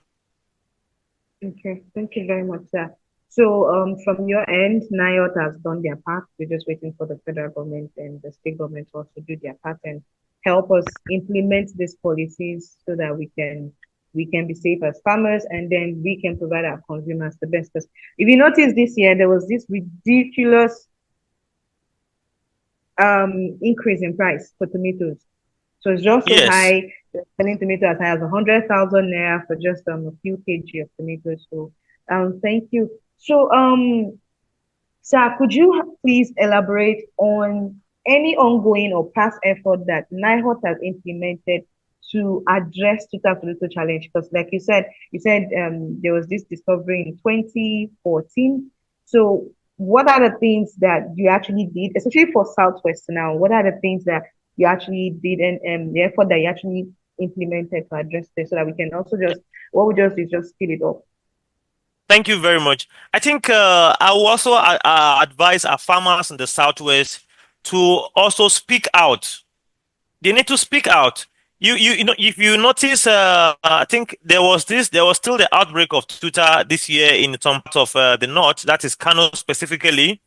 Okay, thank you very much, sir. So from your end, NIOT has done their part. We're just waiting for the federal government and the state government to also do their part and help us implement these policies so that we can be safe as farmers, and then we can provide our consumers the best. If you notice this year, there was this ridiculous increase in price for tomatoes. So it's just so high, selling tomato as high as 100,000 naira for just a few kg of tomatoes. So thank you. So sir, could you please elaborate on any ongoing or past effort that NIHOT has implemented to address Tuta Absoluta challenge? Because like you said there was this discovery in 2014. So what are the things that you actually did, especially for Southwest now? What are the things that you actually did and the effort that you actually implemented to address this, so that we can also what we just do is just speed it up? Thank you very much. I think I will also advise our farmers in the Southwest to also speak out. They need to speak out. You know, if you notice, I think there was still the outbreak of Tuta this year in some parts of the north, that is Kano specifically.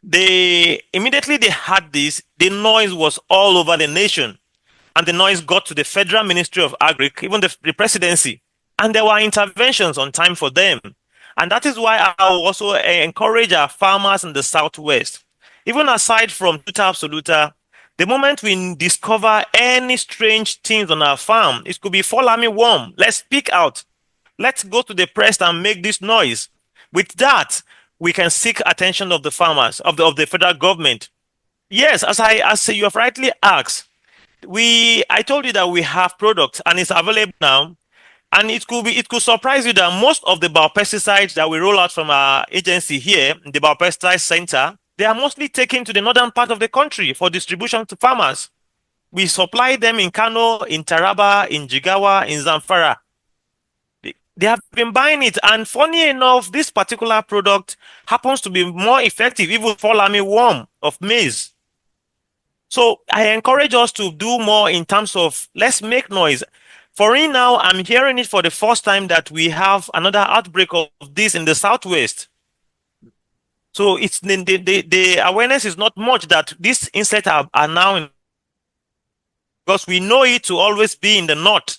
Immediately they had this, the noise was all over the nation, and the noise got to the Federal Ministry of Agri, even the presidency, and there were interventions on time for them. And that is why I will also encourage our farmers in the Southwest, even aside from Tuta Absoluta, the moment we discover any strange things on our farm, it could be fall army worm. Let's speak out. Let's go to the press and make this noise. With that, we can seek attention of the farmers, of the federal government. Yes, as you have rightly asked, I told you that we have products and it's available now. And it could surprise you that most of the biopesticides that we roll out from our agency here, the Biopesticide Center, they are mostly taken to the northern part of the country for distribution to farmers. We supply them in Kano, in Taraba, in Jigawa, in Zamfara. They have been buying it, and funny enough, this particular product happens to be more effective, even for fall army worm of maize. So I encourage us to do more in terms of let's make noise. For me now, I'm hearing it for the first time that we have another outbreak of this in the Southwest. So it's the awareness is not much that these insects are now in, because we know it to always be in the north,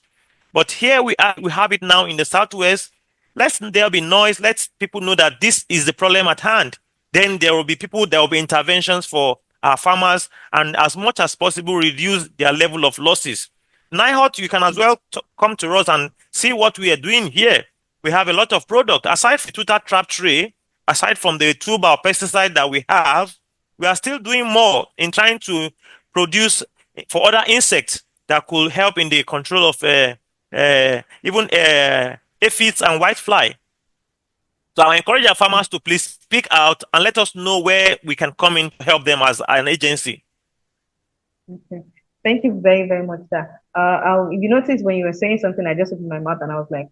but here we have it now in the Southwest. Let there be noise. Let people know that this is the problem at hand. Then there will be interventions for our farmers, and as much as possible reduce their level of losses. NIHOT, you can as well come to us and see what we are doing here. We have a lot of product. Aside from Tuta trap tray, aside from the tuber pesticide that we have, we are still doing more in trying to produce for other insects that could help in the control of even aphids and whitefly. So I encourage our farmers to please speak out and let us know where we can come in to help them as an agency. Okay. Thank you very, very much, sir. If you notice when you were saying something, I just opened my mouth and I was like,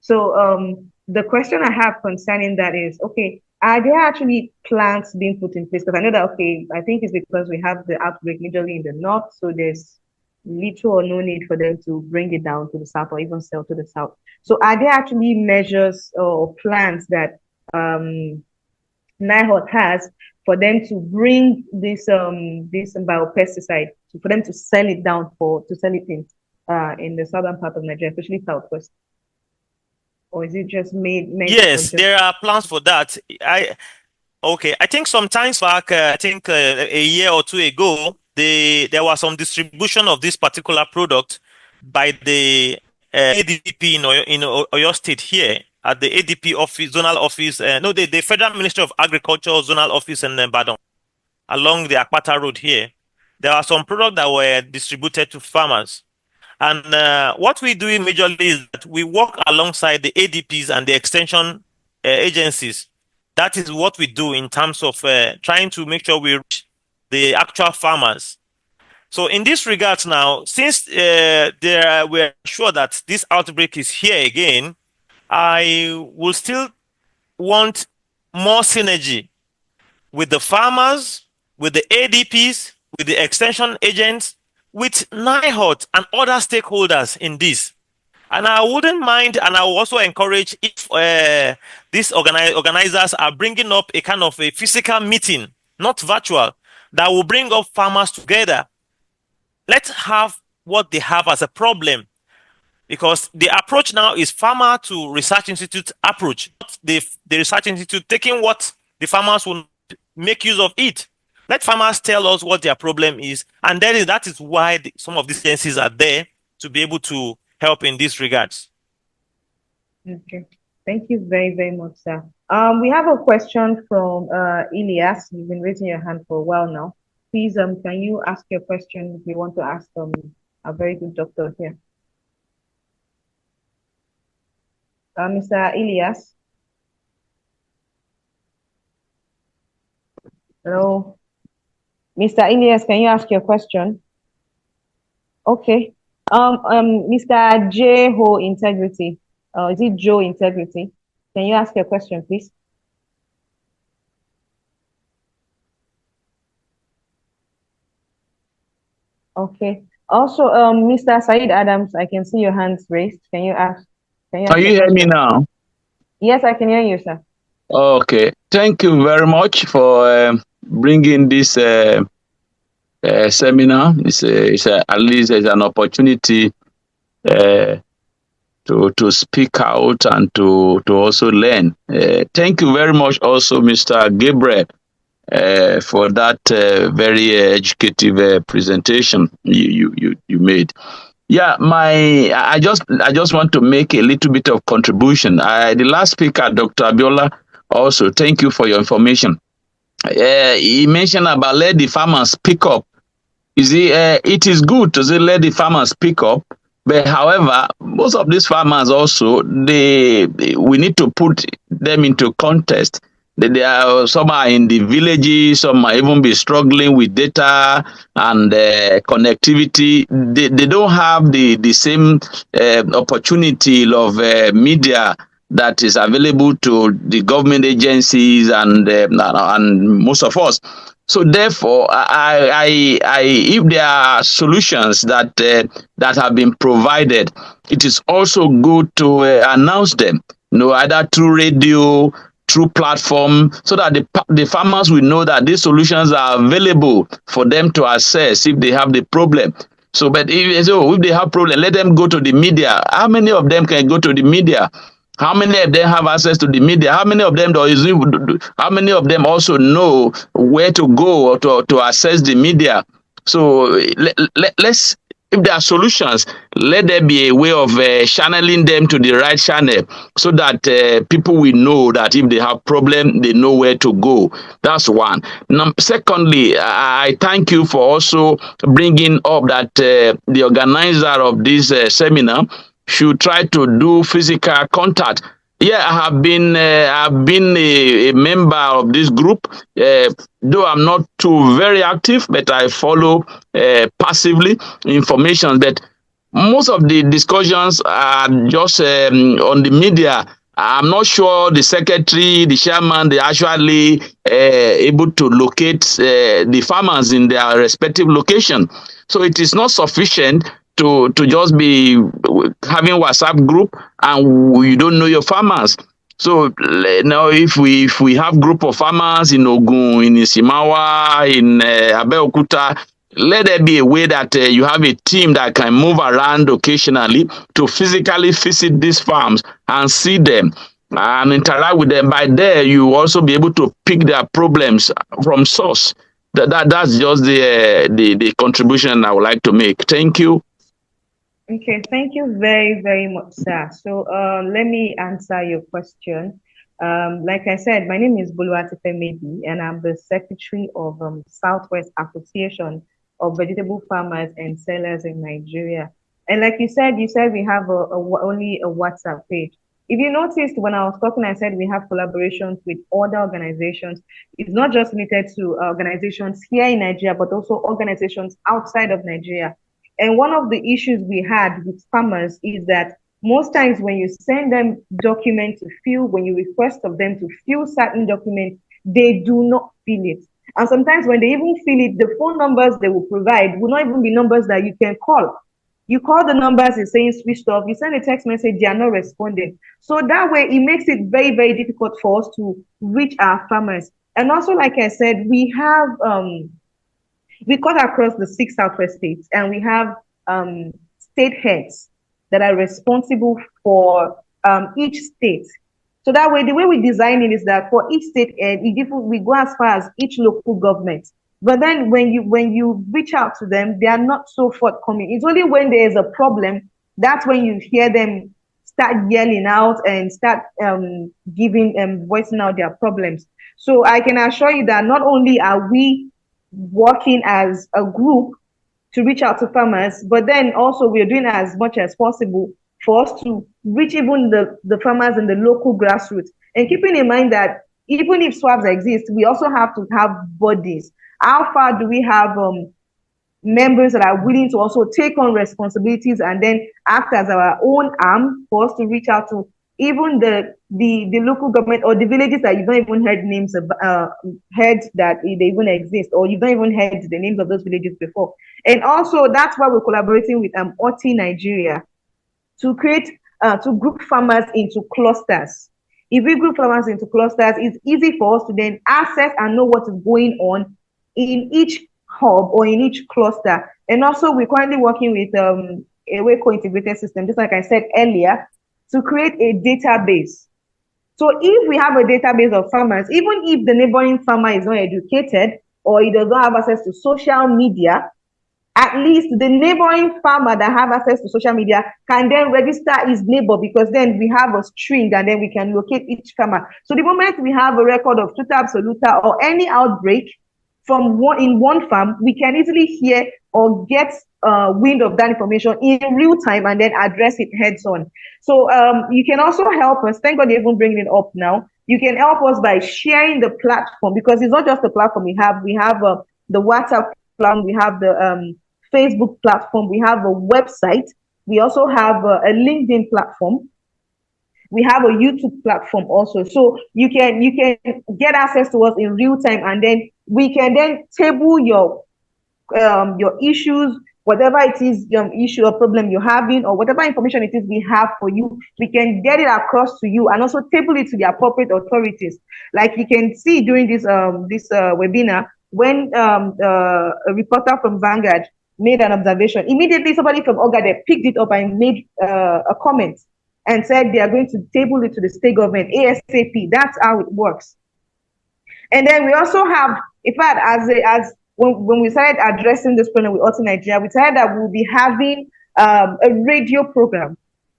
so the question I have concerning that is, okay, are there actually plans being put in place? Because I know that, okay, I think it's because we have the outbreak majorly in the north, so there's little or no need for them to bring it down to the south or even sell to the south. So are there actually measures or plans that NIHOT has for them to bring this biopesticide, for them to sell it down to sell it in the southern part of Nigeria, especially southwest? Or is it just made? Yes, there are plans for that. I think some time back, a year or two ago, there was some distribution of this particular product by the ADP in Oyo State here at the ADP office, zonal office. The Federal Ministry of Agriculture zonal office in Badon, along the Akpata Road here. There are some products that were distributed to farmers. And what we do majorly is that we work alongside the ADPs and the extension agencies. That is what we do in terms of trying to make sure we reach the actual farmers. So in this regards now, since we're sure that this outbreak is here again, I will still want more synergy with the farmers, with the ADPs, with the extension agents, with NIHOT and other stakeholders in this. And I wouldn't mind, and I will also encourage if these organizers are bringing up a kind of a physical meeting, not virtual, that will bring up farmers together. Let's have what they have as a problem, because the approach now is farmer to research institute approach. The research institute taking what the farmers will make use of it. Let farmers tell us what their problem is, and then that is why some of these agencies are there to be able to help in these regards. Okay, thank you very, very much, sir. We have a question from Elias. You've been raising your hand for a while now. Please, can you ask your question if you want to ask a very good doctor here? Mr. Elias. Hello. Mr. Elias, can you ask your question? Okay. Mr. J Ho Integrity. Is it Joe Integrity? Can you ask your question, please? Okay. Also, Mr. Said Adams, I can see your hands raised. Can you ask? Can you hear me now? Yes, I can hear you, sir. Okay. Thank you very much for bringing this seminar. At least it's an opportunity to speak out and to also learn. Thank you very much also, Mr. Gabriel, for that very educative presentation you made. Yeah, I just want to make a little bit of contribution. The last speaker, Dr. Abiola, also thank you for your information. He mentioned about let the farmers pick up. You see, it is good to say let the farmers pick up, but however, most of these farmers also we need to put them into context. Some are in the villages, some might even be struggling with data and connectivity. They don't have the same opportunity of media that is available to the government agencies and most of us. So therefore, if there are solutions that that have been provided, it is also good to announce them. Either through radio, through platform, so that the farmers will know that these solutions are available for them to access if they have the problem. So, but if they have problem, let them go to the media. How many of them can go to the media? How many of them have access to the media? How many of them how many of them also know where to go or to access the media? So let's, if there are solutions, let there be a way of channeling them to the right channel, so that people will know that if they have problem, they know where to go. That's one. Secondly, I thank you for also bringing up that the organizer of this seminar should try to do physical contact. Yeah, I have been a member of this group, though I'm not too very active, but I follow passively information. But most of the discussions are just on the media. I'm not sure the secretary, the chairman, they actually able to locate the farmers in their respective location. So it is not sufficient to just be having WhatsApp group and you don't know your farmers. So now, if we have group of farmers in Ogun, in Isimawa, in Abeokuta, let there be a way that you have a team that can move around occasionally to physically visit these farms and see them and interact with them. By there, you also be able to pick their problems from source. That's just the contribution I would like to make. Thank you. Okay, thank you very, very much, sir. So let me answer your question. Like I said, my name is Buluwatife Medi, and I'm the secretary of Southwest Association of Vegetable Farmers and Sellers in Nigeria. And like you said we have only a WhatsApp page. If you noticed when I was talking, I said we have collaborations with other organizations. It's not just limited to organizations here in Nigeria, but also organizations outside of Nigeria. And one of the issues we had with farmers is that most times when you send them documents to fill, when you request of them to fill certain documents, they do not fill it. And sometimes when they even fill it, the phone numbers they will provide will not even be numbers that you can call. You call the numbers, it's saying switched off. You send a text message, they are not responding. So that way, it makes it very, very difficult for us to reach our farmers. And also, like I said, we have we cut across the 6 Southwest states, and we have state heads that are responsible for each state. So that way, the way we design it is that for each state head, we go as far as each local government. But then when you reach out to them, they are not so forthcoming. It's only when there is a problem, that's when you hear them start yelling out and start voicing out their problems. So I can assure you that not only are we working as a group to reach out to farmers, but then also we're doing as much as possible for us to reach even the farmers in the local grassroots. And keeping in mind that even if swabs exist, we also have to have bodies. How far do we have members that are willing to also take on responsibilities and then act as our own arm for us to reach out to even the local government or the villages that you've not even heard names of, heard that they even exist, or you've not even heard the names of those villages before. And also that's why we're collaborating with HortiNigeria to create to group farmers into clusters. If we group farmers into clusters, it's easy for us to then access and know what is going on in each hub or in each cluster. And also we're currently working with a WECO integrated system, just like I said earlier, to create a database. So if we have a database of farmers, even if the neighboring farmer is not educated or he does not have access to social media, at least the neighboring farmer that have access to social media can then register his neighbor, because then we have a string and then we can locate each farmer. So the moment we have a record of Tuta Absoluta or any outbreak from one farm, we can easily hear or get wind of that information in real time and then address it heads on. So you can also help us. Thank God you're even bringing it up now. You can help us by sharing the platform, because it's not just the platform we have. We have the WhatsApp platform, we have the Facebook platform, we have a website, we also have a LinkedIn platform. We have a YouTube platform also, so you can get access to us in real time, and then we can then table your issues, whatever it is, issue or problem you're having, or whatever information it is we have for you, we can get it across to you and also table it to the appropriate authorities. Like you can see during this webinar, when a reporter from Vanguard made an observation, immediately somebody from Ogade picked it up and made a comment and said they are going to table it to the state government ASAP. That's how it works. And then we also have, in fact, as when we started addressing this problem with HortiNigeria, we decided that we'll be having a radio program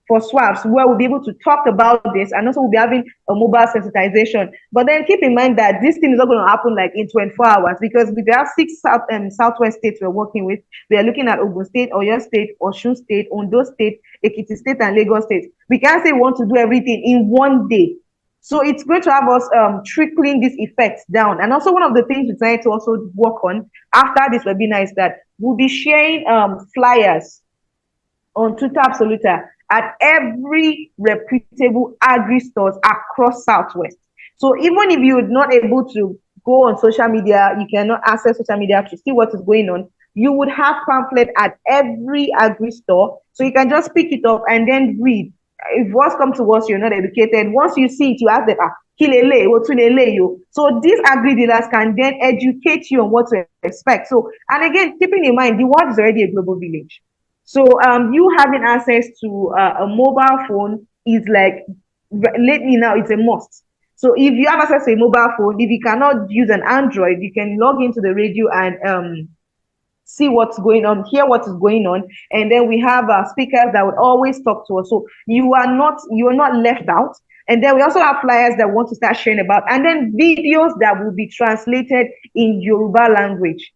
for swabs where we'll be able to talk about this, and also we'll be having a mobile sensitization. But then keep in mind that this thing is not going to happen like in 24 hours, because we have 6 southwest states we're working with. We are looking at Ogun State, Oyo State, Osun State, Ondo State, Ekiti State, and Lagos State. We can't say we want to do everything in one day. So it's going to have us trickling these effects down. And also one of the things we decided to also work on after this webinar is that we'll be sharing flyers on Tuta Absoluta at every reputable agri stores across Southwest. So even if you're not able to go on social media, you cannot access social media to see what is going on, you would have pamphlet at every agri store. So you can just pick it up and then read. If what's come to us, you're not educated. Once you see it, you ask them, so these agri dealers can then educate you on what to expect. So, and again, keeping in mind, the world is already a global village. So you having access to a mobile phone is like, lately now, it's a must. So if you have access to a mobile phone, if you cannot use an Android, you can log into the radio and see what's going on, hear what is going on, and then we have speakers that would always talk to us. So you are not left out. And then we also have flyers that want to start sharing about, and then videos that will be translated in Yoruba language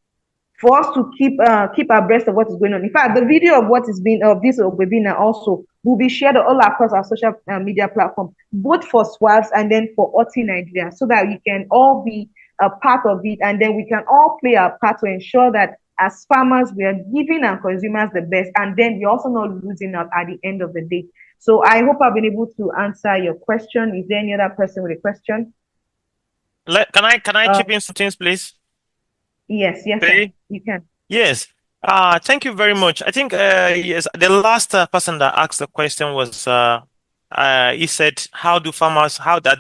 for us to keep abreast of what is going on. In fact, the video of what is being of this webinar also will be shared all across our social media platform, both for SWABs and then for HortiNigeria, so that we can all be a part of it, and then we can all play our part to ensure that as farmers, we are giving our consumers the best, and then we're also not losing out at the end of the day. So I hope I've been able to answer your question. Is there any other person with a question? Can I chip in some things, please? Yes, okay. You can. Yes. Thank you very much. I think yes, the last person that asked the question was he said, how do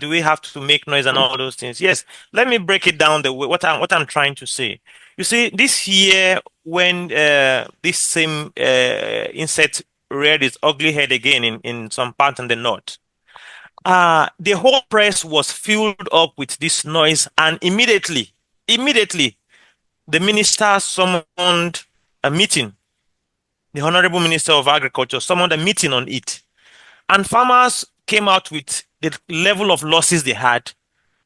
we have to make noise and all those things? Yes, let me break it down the way what I'm trying to say. You see, this year when this same insect reared its ugly head again in some part in the north, the whole press was filled up with this noise, and immediately the minister summoned a meeting. The Honorable Minister of Agriculture summoned a meeting on it. And farmers came out with the level of losses they had,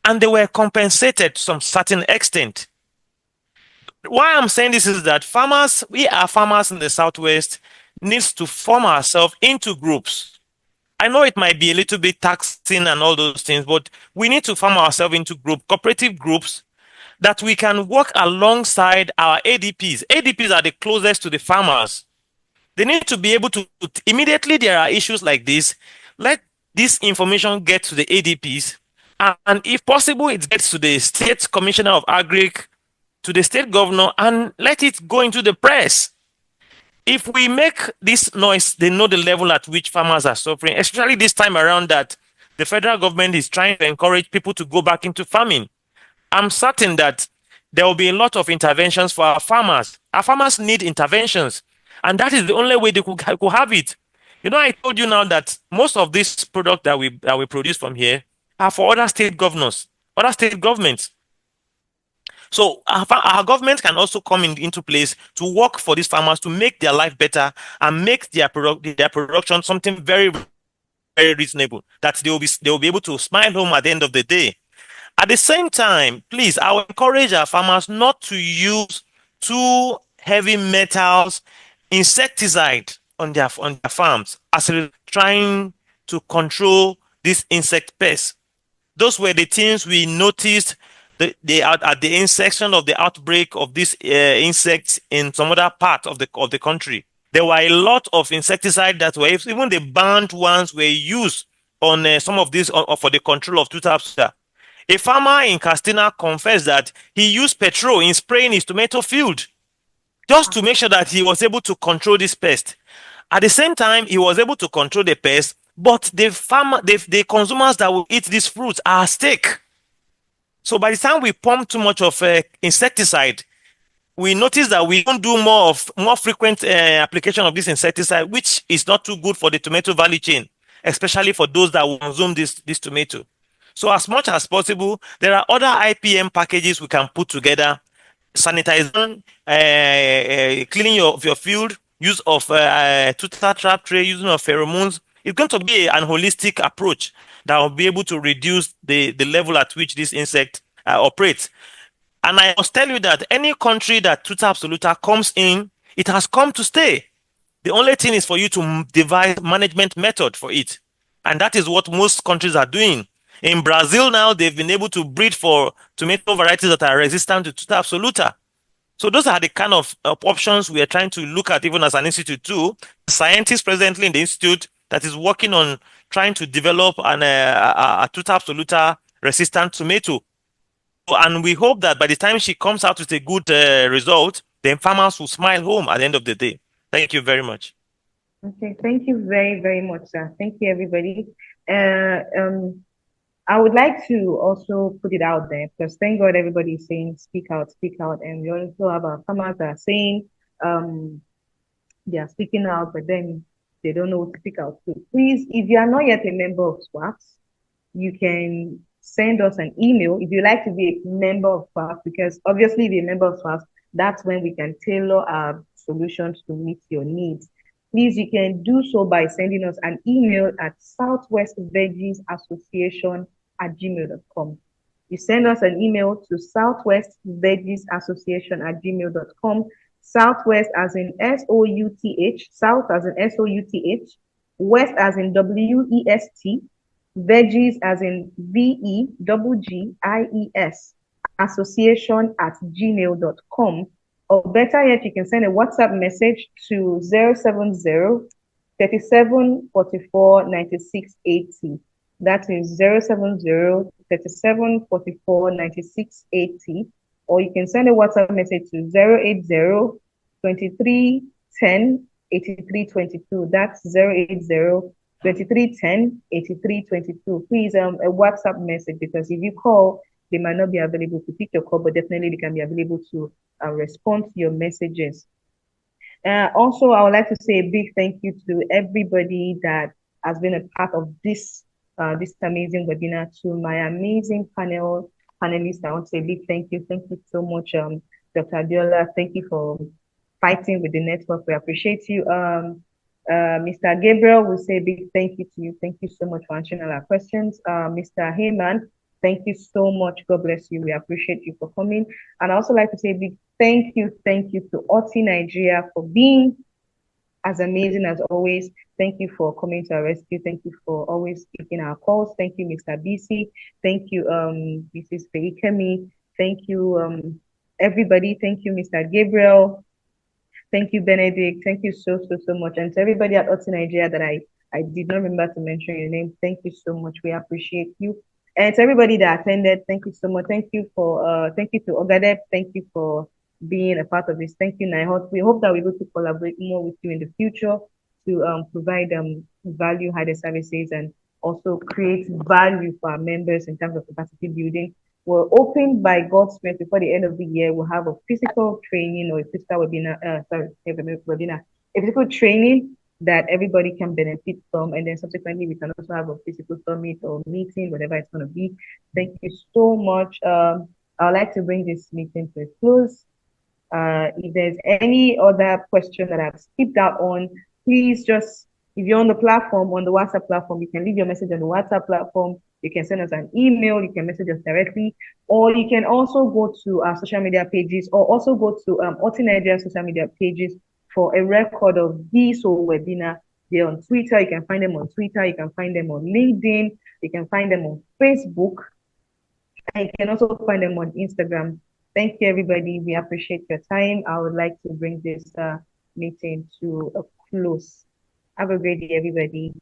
and they were compensated to some certain extent. Why I'm saying this is that we are farmers in the Southwest, needs to form ourselves into groups. I know it might be a little bit taxing and all those things, but we need to form ourselves into cooperative groups, that we can work alongside our ADPs. ADPs are the closest to the farmers. They need to be able to, immediately there are issues like this, let this information get to the ADPs, and if possible, it gets to the State Commissioner of Agric, to the state governor, and let it go into the press. If we make this noise, they know the level at which farmers are suffering, especially this time around that the federal government is trying to encourage people to go back into farming. I'm certain that there will be a lot of interventions for our farmers. Our farmers need interventions, and that is the only way they could have it. You know, I told you now that most of these products that we produce from here are for other state governors, other state governments. So our government can also come into place to work for these farmers to make their life better and make their production something very, very reasonable, that they will be able to smile home at the end of the day. At the same time, please, I will encourage our farmers not to use too heavy metals, insecticide on their farms as they're trying to control this insect pests. Those were the things we noticed at the inception of the outbreak of these insects in some other part of the country. There were a lot of insecticide that were, even the banned ones, were used on some of these for the control of Tuta Absoluta. A farmer in Castina confessed that he used petrol in spraying his tomato field just to make sure that he was able to control this pest. At the same time, he was able to control the pest, but the consumers that will eat these fruits are at stake. So by the time we pump too much of insecticide, we notice that we don't do more frequent application of this insecticide, which is not too good for the tomato value chain, especially for those that will consume this tomato. So as much as possible, there are other IPM packages we can put together: sanitization, cleaning your field, use of Tuta trap tray, using of pheromones. It's going to be an holistic approach that will be able to reduce the level at which this insect operates. And I must tell you that any country that Tuta Absoluta comes in, it has come to stay. The only thing is for you to devise management method for it. And that is what most countries are doing. In Brazil now, they've been able to breed for tomato varieties that are resistant to Tuta Absoluta. So those are the kind of options we are trying to look at even as an institute too. Scientists presently in the institute that is working on trying to develop a Tuta Absoluta resistant tomato. And we hope that by the time she comes out with a good result, then farmers will smile home at the end of the day. Thank you very much. Okay, thank you very, very much, sir. Thank you, everybody. I would like to also put it out there, because thank God everybody is saying speak out, and we also have our farmers that are saying they are speaking out, but then they don't know what to speak out to. Please, if you are not yet a member of SWAPS, you can send us an email if you like to be a member of SWAPS, because obviously if you're a member of SWAPS, that's when we can tailor our solutions to meet your needs. Please, you can do so by sending us an email at southwestvegiesassociation@gmail.com. You send us an email to southwestvegiesassociation@gmail.com. Southwest as in SOUTH, South as in SOUTH, West as in WEST, veggies as in VEGGIES, association@gmail.com. Or better yet, you can send a WhatsApp message to 070 37 44 96 80. That is 070 37 44 96 80. Or you can send a WhatsApp message to 080 23 10 83 22. That's 080 23 10 83 22. Please, a WhatsApp message, because if you call, they might not be available to pick your call, but definitely they can be available to respond to your messages. Also, I would like to say a big thank you to everybody that has been a part of this amazing webinar. To my amazing panelists, I want to say a big thank you. Thank you so much, Dr. Abiola. Thank you for fighting with the network. We appreciate you. Mr. Gabriel, we say a big thank you to you. Thank you so much for answering all our questions. Mr. Heyman, thank you so much. God bless you. We appreciate you for coming. And I also like to say a big thank you to HortiNigeria for being as amazing as always. Thank you for coming to our rescue. Thank you for always taking our calls. Thank you, Mr. BC. Thank you, Mrs. Feikemi. Thank you, everybody. Thank you, Mr. Gabriel. Thank you, Benedict. Thank you so much. And to everybody at HortiNigeria that I did not remember to mention your name, thank you so much. We appreciate you. And to everybody that attended, thank you so much. Thank you to Ogadeb. Thank you for being a part of this. Thank you, Naihot. We hope that we're able to collaborate more with you in the future to provide value-added services and also create value for our members in terms of capacity building. We're open by God's grace before the end of the year. We'll have a physical training or a physical webinar, a physical training that everybody can benefit from. And then subsequently, we can also have a physical summit or meeting, whatever it's going to be. Thank you so much. I'd like to bring this meeting to a close. If there's any other question that I've skipped out on, please just, if you're on the platform, on the WhatsApp platform, you can leave your message on the WhatsApp platform. You can send us an email, you can message us directly, or you can also go to our social media pages, or also go to HortiNigeria social media pages for a record of this whole webinar. They're on Twitter, you can find them on Twitter, you can find them on LinkedIn, you can find them on Facebook, and you can also find them on Instagram. Thank you, everybody. We appreciate your time. I would like to bring this meeting to a close. Have a great day, everybody.